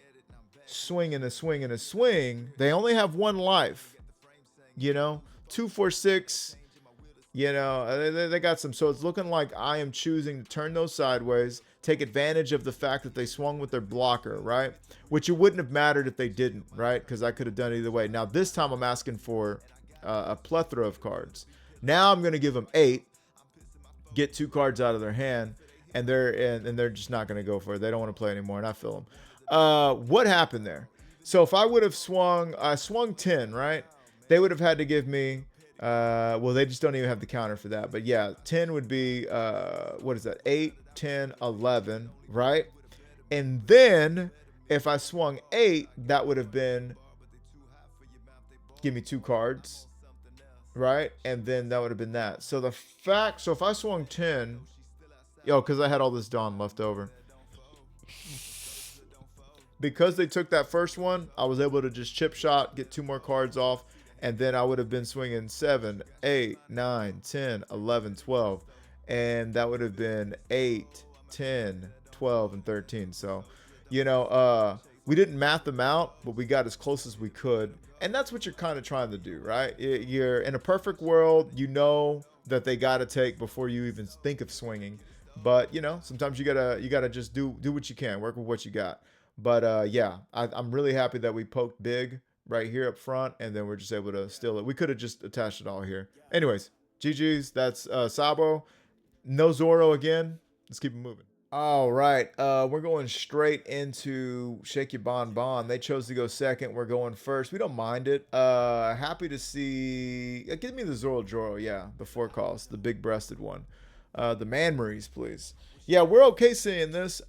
swing and a swing. They only have 1 life, 2, 4, 6. They got some. So it's looking like I am choosing to turn those sideways, take advantage of the fact that they swung with their blocker, right? Which it wouldn't have mattered if they didn't, right? Because I could have done it either way. Now this time I'm asking for a plethora of cards. Now I'm going to give them 8, get 2 cards out of their hand, and they're just not going to go for it. They don't want to play anymore, and I feel them. What happened there? So if I would have swung 10, right? They would have had to give me, well, they just don't even have the counter for that. But yeah, 10 would be, what is that? 8, 10, 11, right? And then if I swung 8, that would have been, give me 2 cards, right? And then that would have been that. So if I swung 10, because I had all this Dawn left over. Because they took that first one, I was able to just chip shot, get 2 more cards off, and then I would have been swinging 7, 8, 9, 10, 11, 12. And that would have been 8, 10, 12, and 13. So, we didn't math them out, but we got as close as we could. And that's what you're kind of trying to do, right? You're in a perfect world, that they got to take before you even think of swinging. But, sometimes you gotta just do what you can, work with what you got. But yeah, I'm really happy that we poked big right here up front, and then we're just able to steal it. We could have just attached it all here. Anyways, GG's. That's Sabo. No Zoro again. Let's keep it moving. All right, we're going straight into Shake Your Bon. They chose to go second. We're going first. We don't mind it. Happy to see. Give me the Zoro. Yeah, the 4 cost, the big-breasted one. The Man-Maries, please. Yeah, we're okay seeing this.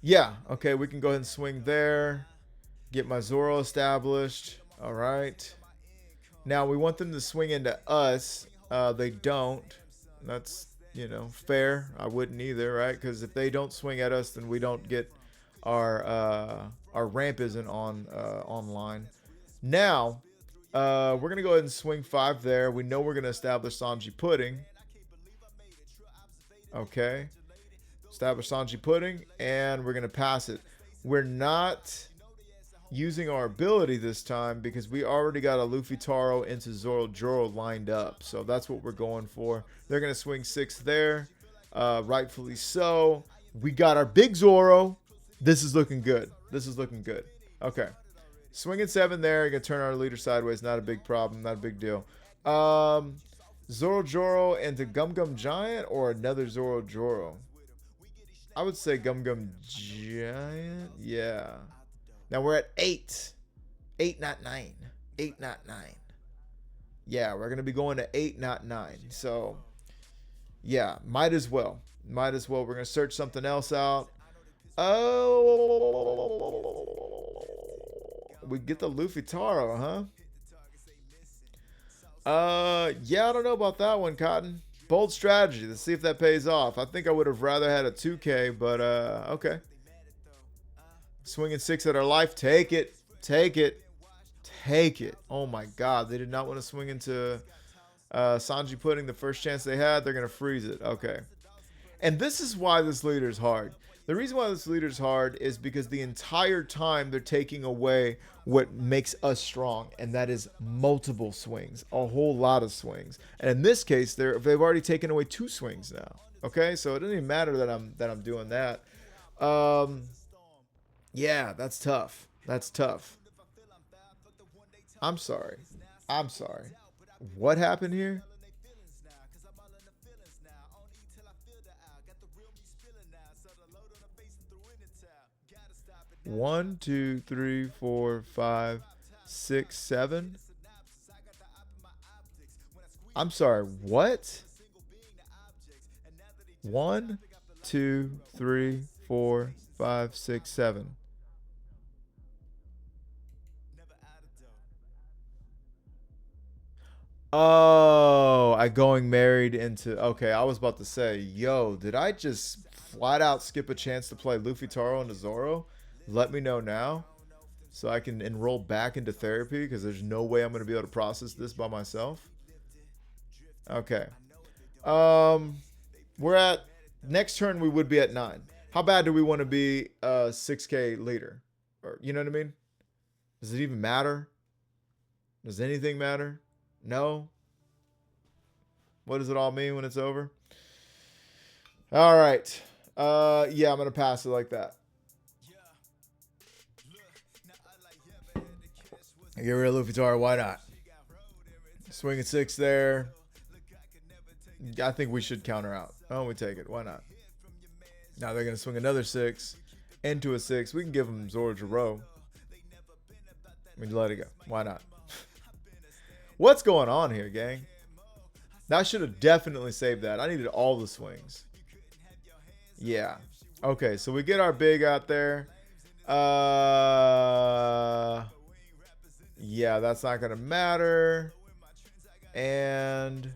Yeah, okay, we can go ahead and swing there. Get my Zoro established. All right. Now we want them to swing into us. They don't. That's, fair. I wouldn't either, right? Because if they don't swing at us, then we don't get our ramp isn't online. Now, we're going to go ahead and swing 5 there. We know we're going to establish Sanji Pudding. Okay. Establish Sanji Pudding, and we're going to pass it. We're not using our ability this time because we already got a Luffy Taro into Zoro Joro lined up. So that's what we're going for. They're going to swing 6 there. Rightfully so. We got our big Zoro. This is looking good. Okay. Swinging 7 there. Going to turn our leader sideways. Not a big problem. Not a big deal. Zoro Joro into Gum Gum Giant or another Zoro Joro? I would say Gum Gum Giant. Yeah. Now we're at 8. 8, not 9. 8, not 9. Yeah, we're going to be going to 8, not 9. So, yeah, might as well. We're going to search something else out. Oh, we get the Luffy Taro, huh? Yeah, I don't know about that one, Cotton. Bold strategy. Let's see if that pays off. I think I would have rather had a 2K, but okay. Swinging 6 at our life. Take it. Oh my God. They did not want to swing into Sanji Pudding the first chance they had. They're going to freeze it. Okay. And this is why this leader is hard. The reason why this leader is hard is because the entire time they're taking away what makes us strong, and that is multiple swings, a whole lot of swings. And in this case, they've already taken away 2 swings now. Okay, so it doesn't even matter that I'm doing that. Yeah, that's tough. That's tough. I'm sorry. I'm sorry. What happened here? One, two, three, four, five, six, seven. I'm sorry, what? 1, 2, 3, 4, 5, 6, 7. Oh, I going married into. Okay, I was about to say, yo, did I just flat out skip a chance to play Luffy, Taro, and Zoro? Let me know now so I can enroll back into therapy because there's no way I'm going to be able to process this by myself. Okay. We're at next turn. We would be at 9. How bad do we want to be 6K later? Or you know what I mean? Does it even matter? Does anything matter? No. What does it all mean when it's over? All right. Yeah, I'm gonna pass it like that. Get rid of Luffy Taro. Why not? Swing at 6 there. I think we should counter out. Oh, we take it. Why not? Now they're gonna swing another 6 into a 6. We can give them Zoro row. We let it go. Why not? What's going on here, gang? I should have definitely saved that. I needed all the swings. Yeah. Okay, so we get our big out there. Yeah, that's not going to matter. And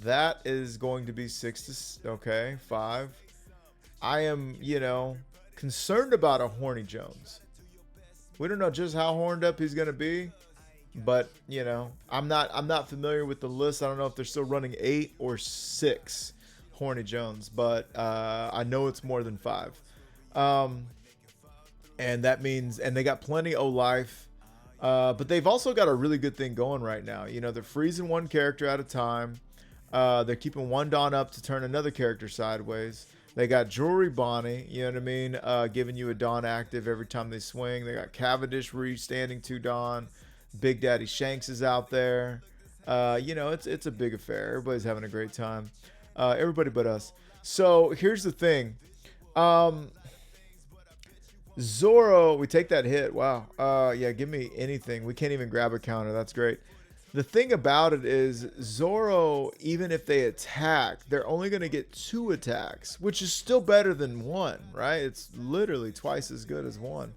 that is going to be 6 to... Okay, 5. I am, concerned about a Horny Jones. We don't know just how horned up he's going to be. But, I'm not familiar with the list. I don't know if they're still running 8 or 6 Horny Jones, but I know it's more than 5. And that means, and they got plenty of life, but they've also got a really good thing going right now. They're freezing one character at a time. They're keeping one Dawn up to turn another character sideways. They got Jewelry Bonney, you know what I mean? Giving you a Dawn active every time they swing. They got Cavendish restanding 2 Dawn. Big Daddy Shanks is out there. It's a big affair. Everybody's having a great time. Everybody but us. So here's the thing. Zoro, we take that hit. Wow. Yeah, give me anything. We can't even grab a counter. That's great. The thing about it is Zoro, even if they attack, they're only going to get 2 attacks, which is still better than 1, right? It's literally twice as good as 1.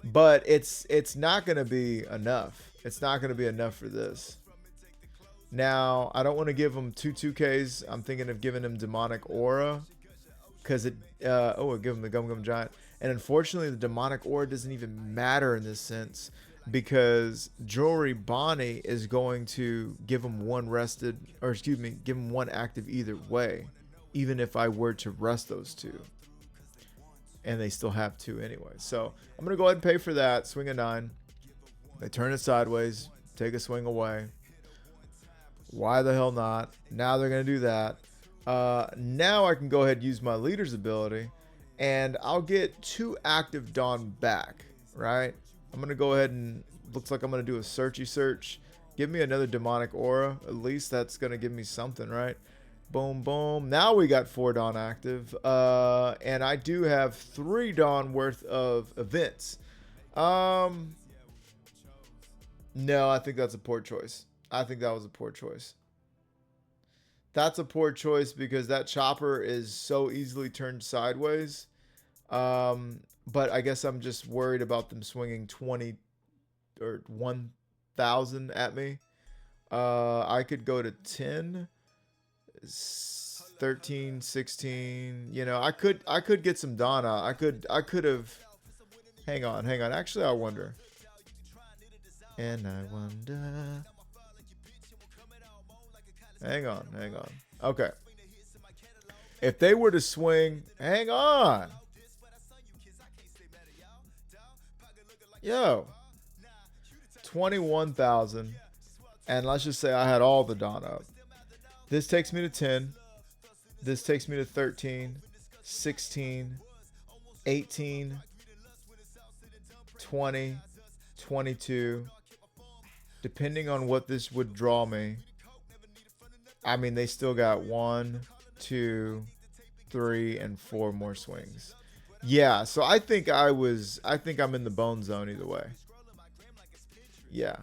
But it's not going to be enough. It's not going to be enough for this. Now, I don't want to give him 2 2Ks. I'm thinking of giving him Demonic Aura. Because it... I'll give him the Gum Gum Giant. And unfortunately, the Demonic Aura doesn't even matter in this sense. Because Jewelry Bonney is going to give him 1 rested... Or excuse me, give him 1 active either way. Even if I were to rest those 2. And they still have 2 anyway. So I'm going to go ahead and pay for that. Swing a 9. They turn it sideways. Take a swing away. Why the hell not? Now they're going to do that. Now I can go ahead and use my leader's ability. And I'll get 2 active Dawn back. Right? I'm going to go ahead and... Looks like I'm going to do a searchy search. Give me another Demonic Aura. At least that's going to give me something, right? Boom, boom. Now we got 4 Dawn active. And I do have 3 Dawn worth of events. No, I think that's a poor choice. I think that was a poor choice. That's a poor choice because that chopper is so easily turned sideways. But I guess I'm just worried about them swinging 20 or 1,000 at me. I could go to 10. 13, 16, I could get some Donna. I could have. Hang on. Actually, I wonder. And I wonder. Hang on. Okay. If they were to swing, hang on. Yo, 21,000. And let's just say I had all the Dawn up. This takes me to 10. This takes me to 13, 16, 18, 20, 22. Depending on what this would draw me. I mean, they still got 1, 2, 3, and 4 more swings. Yeah, so I think I'm in the bone zone either way. Yeah.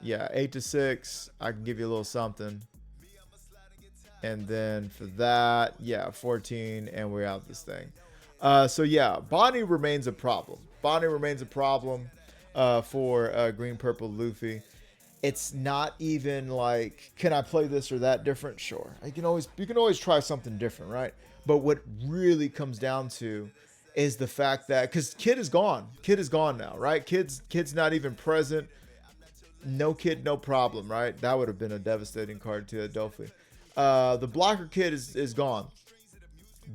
Yeah, 8 to 6. I can give you a little something. And then for that, yeah, 14, and we're out this thing. So yeah, Bonney remains a problem. Bonney remains a problem for Green Purple Luffy. It's not even like, can I play this or that different? Sure. You can always try something different, right? But what really comes down to is the fact that, because Kid is gone. Kid is gone now, right? Kid's not even present. No Kid, no problem, right? That would have been a devastating card to Adelphi. The blocker Kid is gone.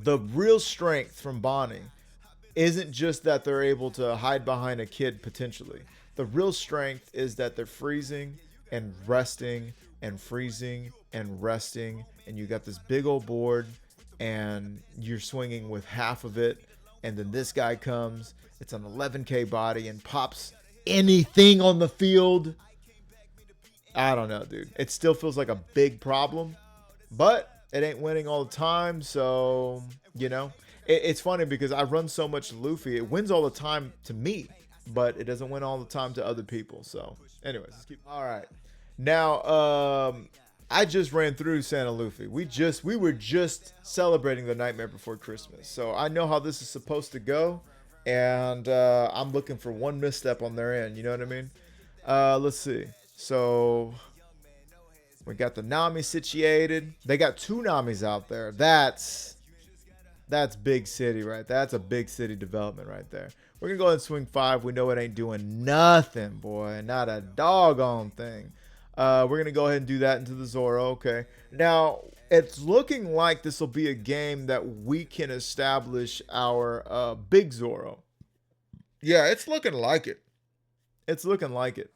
The real strength from Bonney isn't just that they're able to hide behind a Kid potentially. The real strength is that they're freezing and resting and freezing and resting, and you got this big old board and you're swinging with half of it, and then this guy comes, it's an 11k body and pops anything on the field. I don't know, dude. It still feels like a big problem, but it ain't winning all the time. So, you know, it's funny because I run so much Luffy. It wins all the time to me, but it doesn't win all the time to other people. So anyways, let's keep. All right. Now, I just ran through Santa Luffy. We were just celebrating the Nightmare Before Christmas. So I know how this is supposed to go. And I'm looking for one misstep on their end. You know what I mean? Let's see. So we got the Nami situated. They got 2 Namis out there. That's big city, right? That's a big city development right there. We're going to go ahead and swing 5. We know it ain't doing nothing, boy. Not a doggone thing. We're going to go ahead and do that into the Zoro. Okay. Now, it's looking like this will be a game that we can establish our big Zoro. Yeah, it's looking like it. It's looking like it.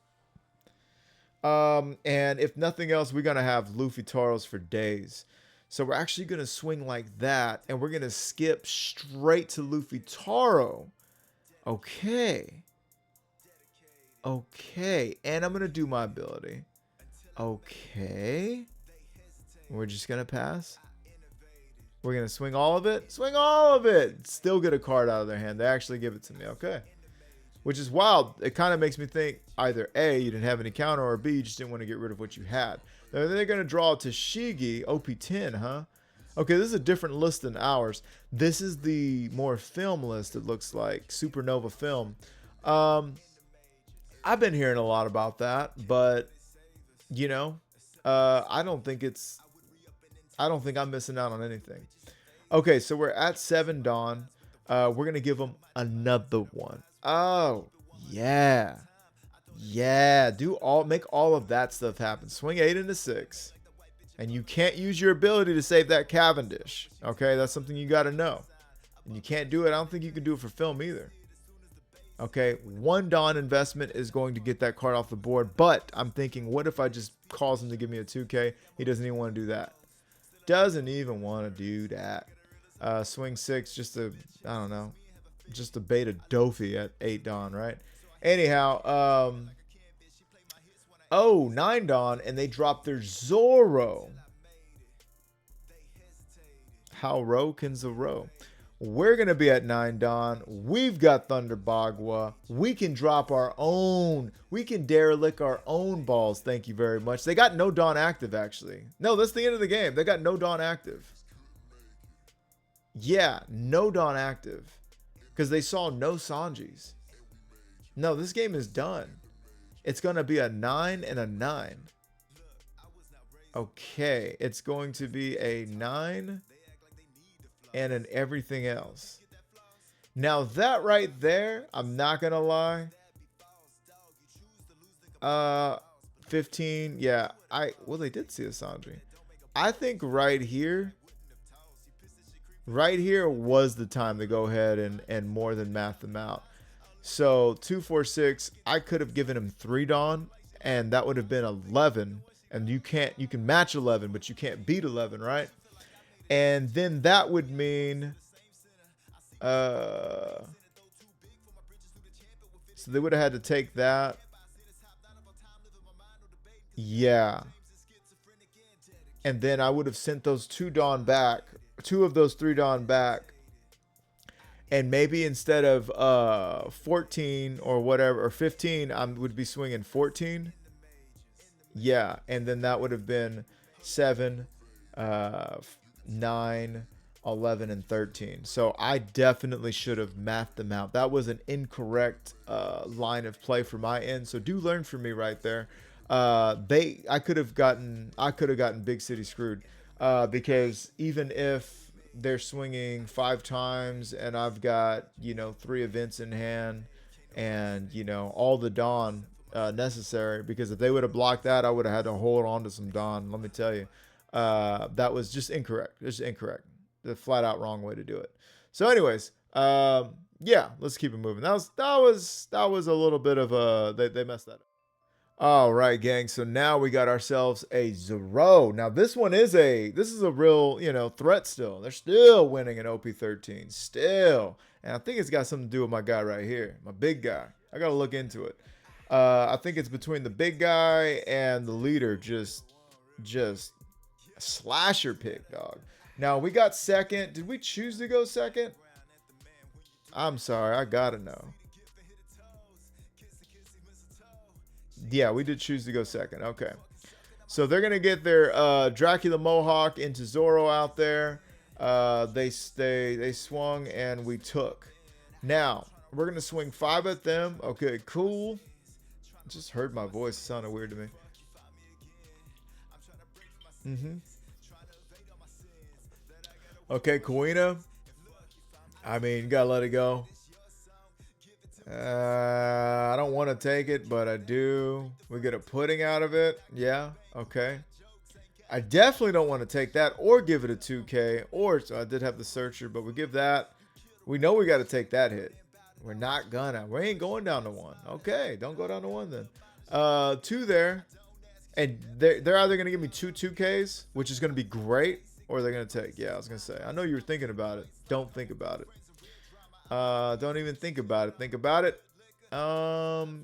And if nothing else, we're going to have Luffy Taros for days. So we're actually going to swing like that, and we're going to skip straight to Luffy Taro. Okay. Okay. And I'm going to do my ability. Okay. We're just going to pass. We're going to swing all of it. Swing all of it. Still get a card out of their hand. They actually give it to me. Okay. Which is wild. It kind of makes me think either A, you didn't have any counter, or B, you just didn't want to get rid of what you had. Now, they're going to draw Tashigi, OP10, huh? Okay, this is a different list than ours. This is the more film list, it looks like. Supernova film. I've been hearing a lot about that, but, you know, I don't think I'm missing out on anything. Okay, so we're at 7 Dawn. We're going to give them another one. Oh, yeah. Yeah, make all of that stuff happen. Swing 8 into 6. And you can't use your ability to save that Cavendish. Okay, that's something you got to know. And you can't do it. I don't think you can do it for film either. Okay, 1 Dawn investment is going to get that card off the board. But I'm thinking, what if I just cause him to give me a 2K? He doesn't even want to do that. Doesn't even want to do that. Swing 6, just to, I don't know, just to bait a Dofi at 8 Dawn, right? Anyhow, 9 Dawn, and they drop their Zoro. How Ro can Zoro? We're going to be at 9 Dawn. We've got Thunder Bagua. We can drop our own. We can derelict our own balls. Thank you very much. They got no Dawn active, actually. No, that's the end of the game. They got no Dawn active. Yeah, no Dawn active. Because they saw no Sanjis. No, this game is done. It's going to be a 9 and a 9. Okay, it's going to be a 9 and an everything else. Now that right there, I'm not going to lie. 15, yeah. Well, they did see a Sanji. I think right here was the time to go ahead and more than math them out. So 246, I could have given him 3 Dawn, and that would have been 11. And you can match 11, but you can't beat 11, right? And then that would mean, so they would have had to take that. Yeah. And then I would have sent those 2 Dawn back, 2 of those 3 Dawn back. And maybe instead of 14 or whatever, or 15, I would be swinging 14. Yeah, and then that would have been 7, 9, 11, and 13. So I definitely should have mathed them out. That was an incorrect line of play for my end. So do learn from me right there. I could have gotten Big City screwed because even if they're swinging 5 times and I've got 3 events in hand and all the Dawn necessary, because if they would have blocked that, I would have had to hold on to some Dawn. Let me tell you, that was just incorrect. The flat out wrong way to do it. So anyways, yeah, let's keep it moving. That was a little bit of a they messed that up. All right, gang. So now we got ourselves a Zoro. Now this is a real, threat still. They're still winning an OP13. Still. And I think it's got something to do with my guy right here. My big guy. I got to look into it. I think it's between the big guy and the leader. Just slasher pick, dog. Now we got second. Did we choose to go second? I'm sorry. I got to know. Yeah, we did choose to go second. Okay. So they're going to get their Dracula Mohawk into Zoro out there. They swung and we took. Now, we're going to swing 5 at them. Okay, cool. Just heard my voice. It sounded weird to me. Okay, Kuina. I mean, you got to let it go. I don't want to take it, but I do. We get a pudding out of it. Yeah, okay. I definitely don't want to take that or give it a 2K. So I did have the searcher, but we give that. We know we got to take that hit. We're not gonna. We ain't going down to 1. Okay, don't go down to 1 then. 2 there. And they're either going to give me 2 2Ks, which is going to be great, or they're going to take. Yeah, I was going to say. I know you were thinking about it. Don't think about it. Don't even think about it. Think about it.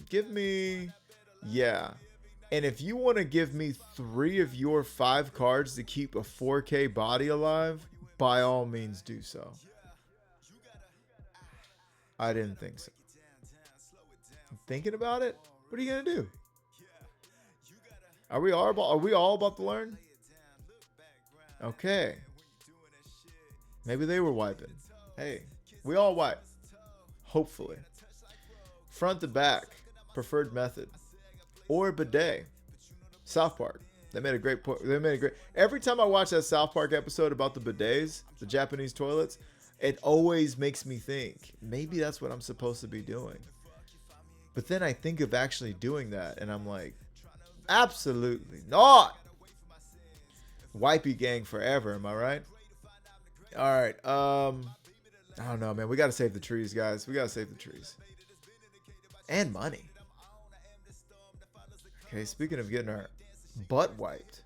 Give me, yeah. And if you want to give me 3 of your 5 cards to keep a 4K body alive, by all means do so. I didn't think so. Thinking about it? What are you gonna do? Are we all about to learn? Okay. Maybe they were wiping. Hey. We all wipe. Hopefully. Front to back. Preferred method. Or bidet. South Park. They made a great point. Every time I watch that South Park episode about the bidets, the Japanese toilets, it always makes me think, maybe that's what I'm supposed to be doing. But then I think of actually doing that, and I'm like, absolutely not. Wipey gang forever, am I right? All right. I don't know, man. We got to save the trees, guys. We got to save the trees. And money. Okay, speaking of getting our butt wiped.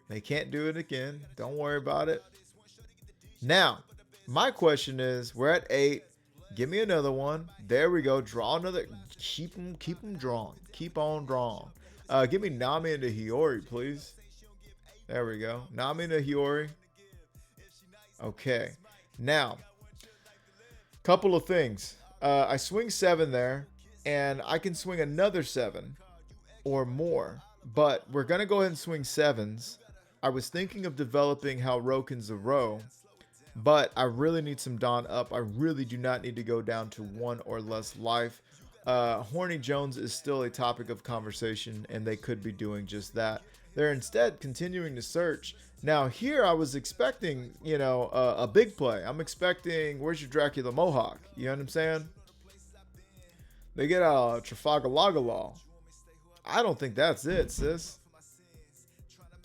They can't do it again. Don't worry about it. Now, my question is, we're at 8. Give me another one. There we go. Draw another. Keep them drawn. Keep on drawing. Give me Nami into Hiyori, please. There we go. Nami into Hiyori. Okay. Now, couple of things. I swing 7 there, and I can swing another 7 or more. But we're going to go ahead and swing 7s. I was thinking of developing how Roken Zoro, but I really need some Dawn up. I really do not need to go down to 1 or less life. Horny Jones is still a topic of conversation, and they could be doing just that. They're instead continuing to search. Now, here I was expecting, a big play. I'm expecting, where's your Dracula Mohawk? You know what I'm saying? They get a Trafalgar Law. I don't think that's it, sis.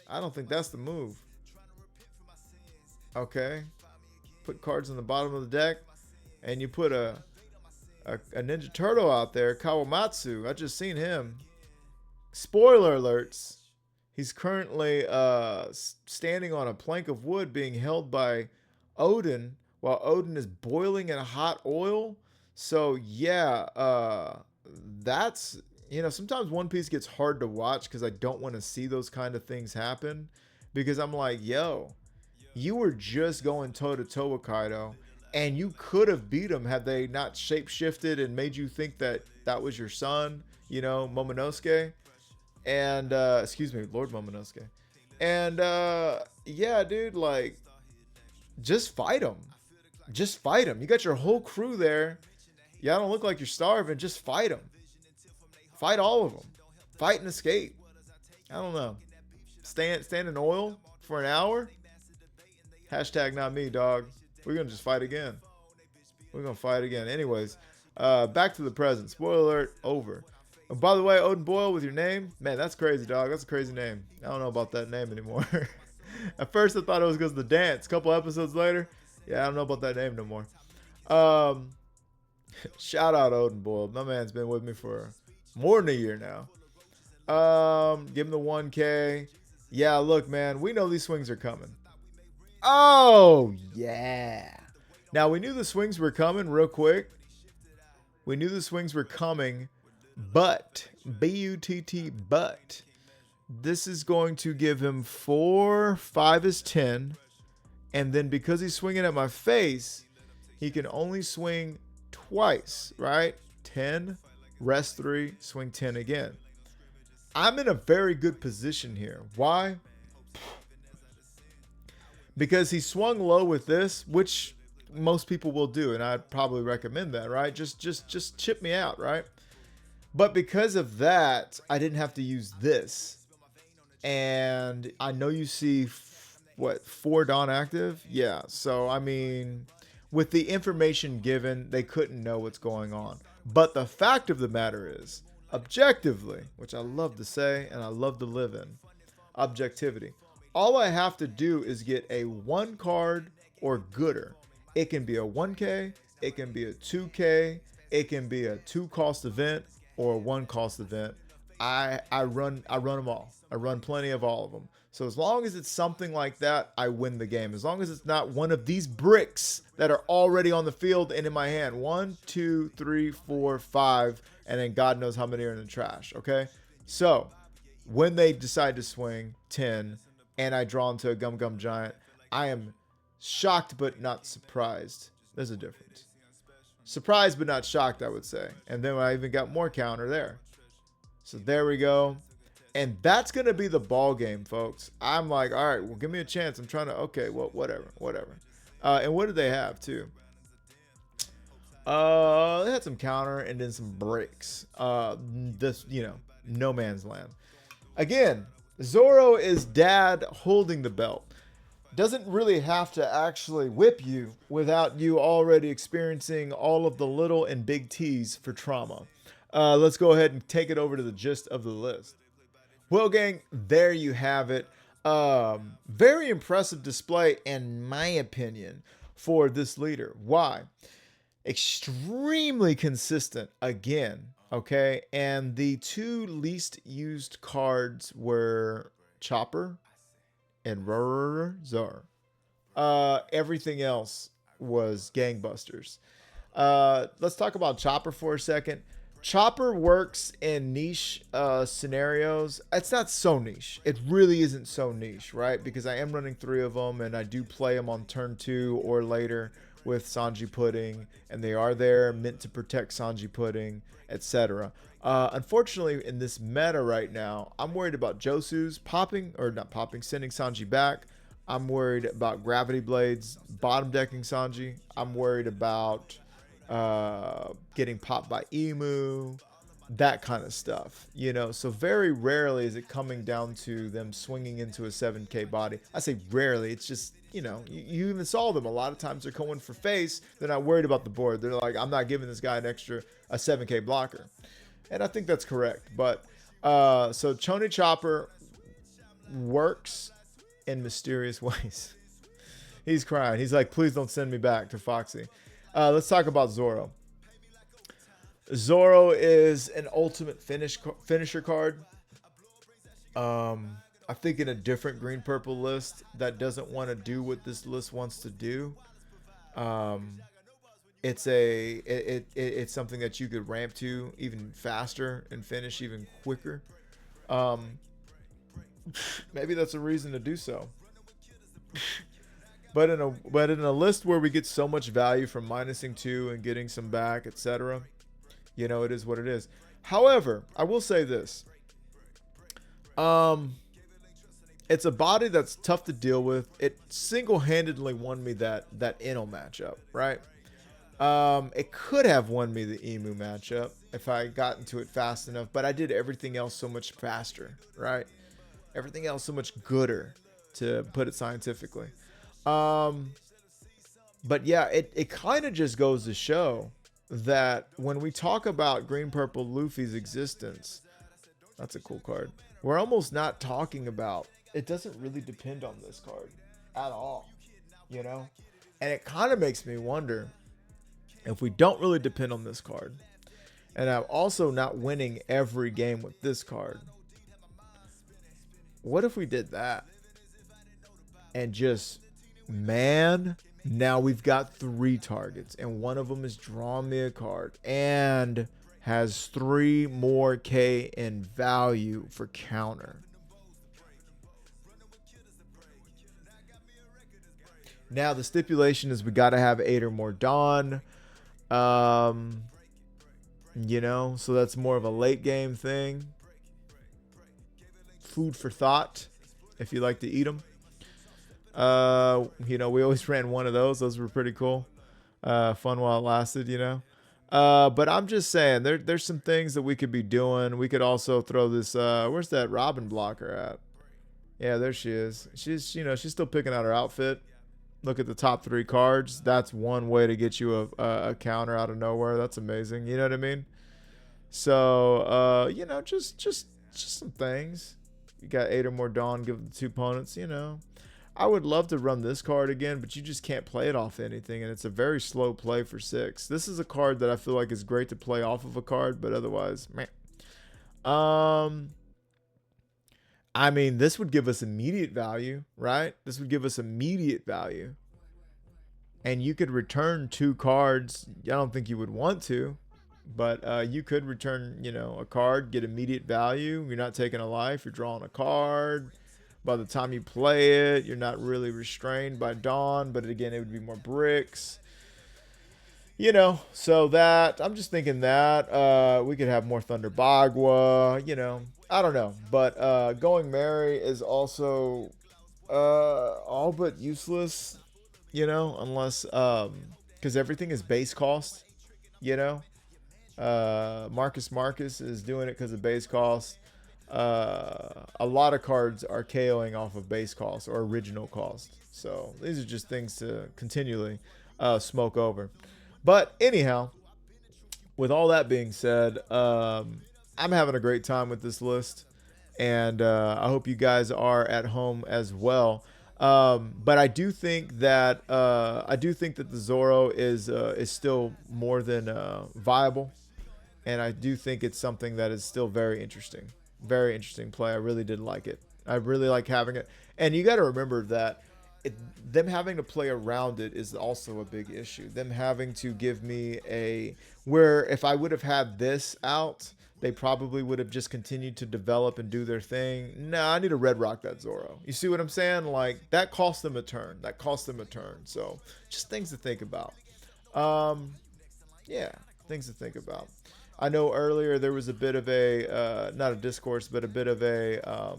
I don't think that's the move. Okay. Put cards on the bottom of the deck, and you put a Ninja Turtle out there, Kawamatsu. I just seen him. Spoiler alerts. He's currently standing on a plank of wood being held by Odin while Odin is boiling in hot oil. So yeah, that's, sometimes One Piece gets hard to watch because I don't want to see those kind of things happen, because I'm like, yo, you were just going toe to toe with Kaido, and you could have beat him had they not shapeshifted and made you think that that was your son, Momonosuke. And excuse me, Lord Momonosuke. And yeah, dude, like, just fight him. Just fight him. You got your whole crew there. Yeah, don't look like you're starving. Just fight them. Fight all of them. Fight and escape. I don't know. Stand in oil for an hour. Hashtag not me, dog. We're gonna just fight again. We're gonna fight again. Anyways, back to the present. Spoiler alert, over. And by the way, Odin Boyle with your name, man, that's crazy, dog. That's a crazy name. I don't know about that name anymore. At first, I thought it was because of the dance. A couple episodes later, yeah, I don't know about that name no more. Shout out Odin Boyle. My man's been with me for more than a year now. Give him the 1K. Yeah, look, man, we know these swings are coming. Oh, yeah. Now, we knew the swings were coming real quick. We knew the swings were coming, but, B-U-T-T, but, this is going to give him 4, 5 is 10, and then because he's swinging at my face, he can only swing twice, right? 10, rest 3, swing 10 again. I'm in a very good position here. Why? Because he swung low with this, which most people will do, and I'd probably recommend that, right? Just chip me out, right? But because of that, I didn't have to use this. And I know you see, 4 Dawn active? Yeah, so I mean, with the information given, they couldn't know what's going on. But the fact of the matter is, objectively, which I love to say and I love to live in, objectivity. All I have to do is get a 1 card or gooder. It can be a 1K, it can be a 2K, it can be a 2 cost event or a 1 cost event. I run them all. I run plenty of all of them. So as long as it's something like that, I win the game. As long as it's not one of these bricks that are already on the field and in my hand. 1, 2, 3, 4, 5, and then God knows how many are in the trash. Okay. So when they decide to swing 10 and I draw into a Gum Gum Giant, I am shocked but not surprised. There's a difference. Surprised but not shocked, I would say. And then I even got more counter there. So there we go. And that's going to be the ball game, folks. I'm like, all right, well, give me a chance. I'm trying to, okay, well, whatever. And what did they have, too? They had some counter and then some breaks. This, no man's land. Again, Zoro is dad holding the belt. Doesn't really have to actually whip you without you already experiencing all of the little and big T's for trauma. Let's go ahead and take it over to the gist of the list. Well, gang, there you have it. Very impressive display, in my opinion, for this leader. Why? Extremely consistent again, okay? And the 2 least used cards were Chopper and Zoro. Everything else was gangbusters. Let's talk about Chopper for a second. Chopper works in niche scenarios. It's not so niche. It really isn't so niche, right? Because I am running 3 of them, and I do play them on turn 2 or later with Sanji Pudding, and they are there meant to protect Sanji Pudding, etc. Unfortunately, in this meta right now, I'm worried about Josu's sending Sanji back. I'm worried about Gravity Blades bottom decking Sanji. I'm worried about getting popped by Emu, that kind of stuff, so very rarely is it coming down to them swinging into a 7K body. I say rarely, it's just, you even saw them a lot of times. They're going for face, they're not worried about the board. They're like, I'm not giving this guy a 7K blocker, and I think that's correct. But so Choni Chopper works in mysterious ways. He's crying. He's like, please don't send me back to Foxy. Let's talk about Zoro. Zoro is an ultimate finisher card. I think in a different green purple list that doesn't want to do what this list wants to do. It's something that you could ramp to even faster and finish even quicker. Maybe that's a reason to do so. But in a list where we get so much value from minusing 2 and getting some back, etc., you know, it is what it is. However, I will say this. It's a body that's tough to deal with. It single-handedly won me that Enel matchup, right? It could have won me the Emu matchup if I got into it fast enough, but I did everything else so much faster, right? Everything else so much gooder, to put it scientifically. But yeah, it kind of just goes to show that when we talk about green purple Luffy's existence, that's a cool card. We're almost not talking about, it doesn't really depend on this card at all, you know? And it kind of makes me wonder if we don't really depend on this card, and I'm also not winning every game with this card, what if we did that? And just, man, now we've got 3 targets, and one of them is drawing me a card and has 3 more K in value for counter. Now the stipulation is we got to have 8 or more Dawn. You know, so that's more of a late game thing. Food for thought, if you like to eat them. You know, we always ran one of those. Those were pretty cool. Fun while it lasted, you know. But I'm just saying, there's some things that we could be doing. We could also throw this. Where's that Robin blocker at? Yeah, there she is. She's still picking out her outfit. Look at the top 3 cards. That's one way to get you a counter out of nowhere. That's amazing. You know what I mean? So, you know, just some things. You got 8 or more Dawn, give it to 2 opponents, you know. I would love to run this card again, but you just can't play it off anything, and it's a very slow play for 6. This is a card that I feel like is great to play off of a card, but otherwise, meh. I mean, this would give us immediate value, right? This would give us immediate value. And you could return 2 cards. I don't think you would want to, but you could return, you know, a card, get immediate value. You're not taking a life. You're drawing a card. By the time you play it, you're not really restrained by Dawn, but again, it would be more bricks. You know, so that, I'm just thinking that we could have more Thunder Bagua, you know. I don't know, but Going Merry is also all but useless, you know, unless because everything is base cost, you know. Marcus is doing it because of base cost. A lot of cards are KOing off of base cost or original cost, so these are just things to continually smoke over. But anyhow, with all that being said, I'm having a great time with this list, and I hope you guys are at home as well. But I do think that the Zoro is still more than viable, and I do think it's something that is still very interesting play. I really did like it. I really like having it, and you got to remember that them having to play around it is also a big issue. Them having to give me where if I would have had this out, they probably would have just continued to develop and do their thing. Nah, I need to red rock that Zoro. You see what I'm saying? Like, that cost them a turn. So just things to think about. Yeah, things to think about. I know earlier there was a bit of a, not a discourse, but a bit of a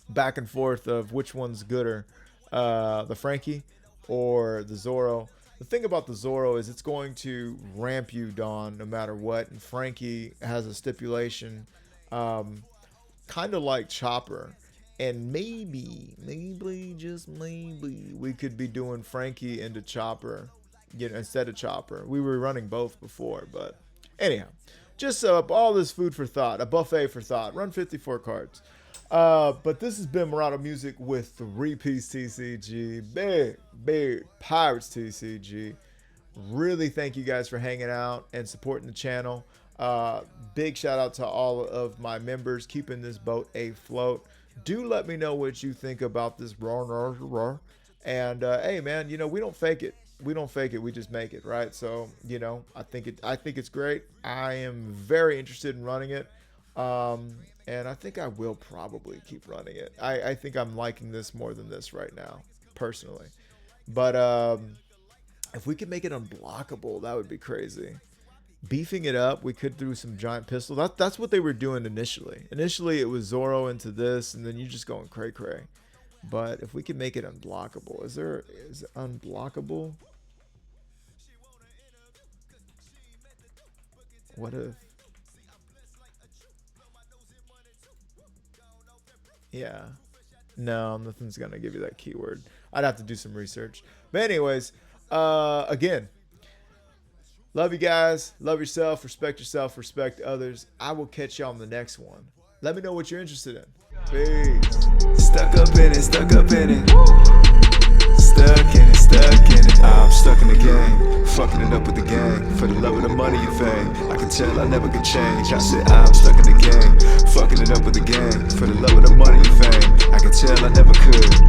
back and forth of which one's gooder, the Frankie or the Zoro. The thing about the Zoro is it's going to ramp you, Dawn, no matter what. And Frankie has a stipulation, kind of like Chopper. And maybe, just maybe, we could be doing Frankie into Chopper, you know, instead of Chopper. We were running both before, but anyhow, just all this food for thought, a buffet for thought. Run 54 cards. But this has been Murado Music with 3-piece TCG. Big Pirates TCG. Really thank you guys for hanging out and supporting the channel. Big shout out to all of my members keeping this boat afloat. Do let me know what you think about this. And hey man, you know, we don't fake it. We don't fake it. We just make it, right? So, you know, I think it's great. I am very interested in running it. And I think I will probably keep running it. I think I'm liking this more than this right now, personally. But if we could make it unblockable, that would be crazy. Beefing it up, we could do some giant pistol. That's what they were doing initially. Initially, it was Zoro into this, and then you just going cray. But if we could make it unblockable, is it unblockable? What if? Yeah. No, nothing's gonna give you that keyword. I'd have to do some research. But anyways, again, love you guys. Love yourself. Respect others. I will catch you on the next one. Let me know what you're interested in. Peace. Stuck up in it, stuck up in it. Stuck in it, stuck in it. I'm stuck in the game, fucking it up with the gang. For the love of the money and fame, I can tell I never could change. I said I'm stuck in the game, fucking it up with the gang. For the love of the money and fame, I can tell I never could.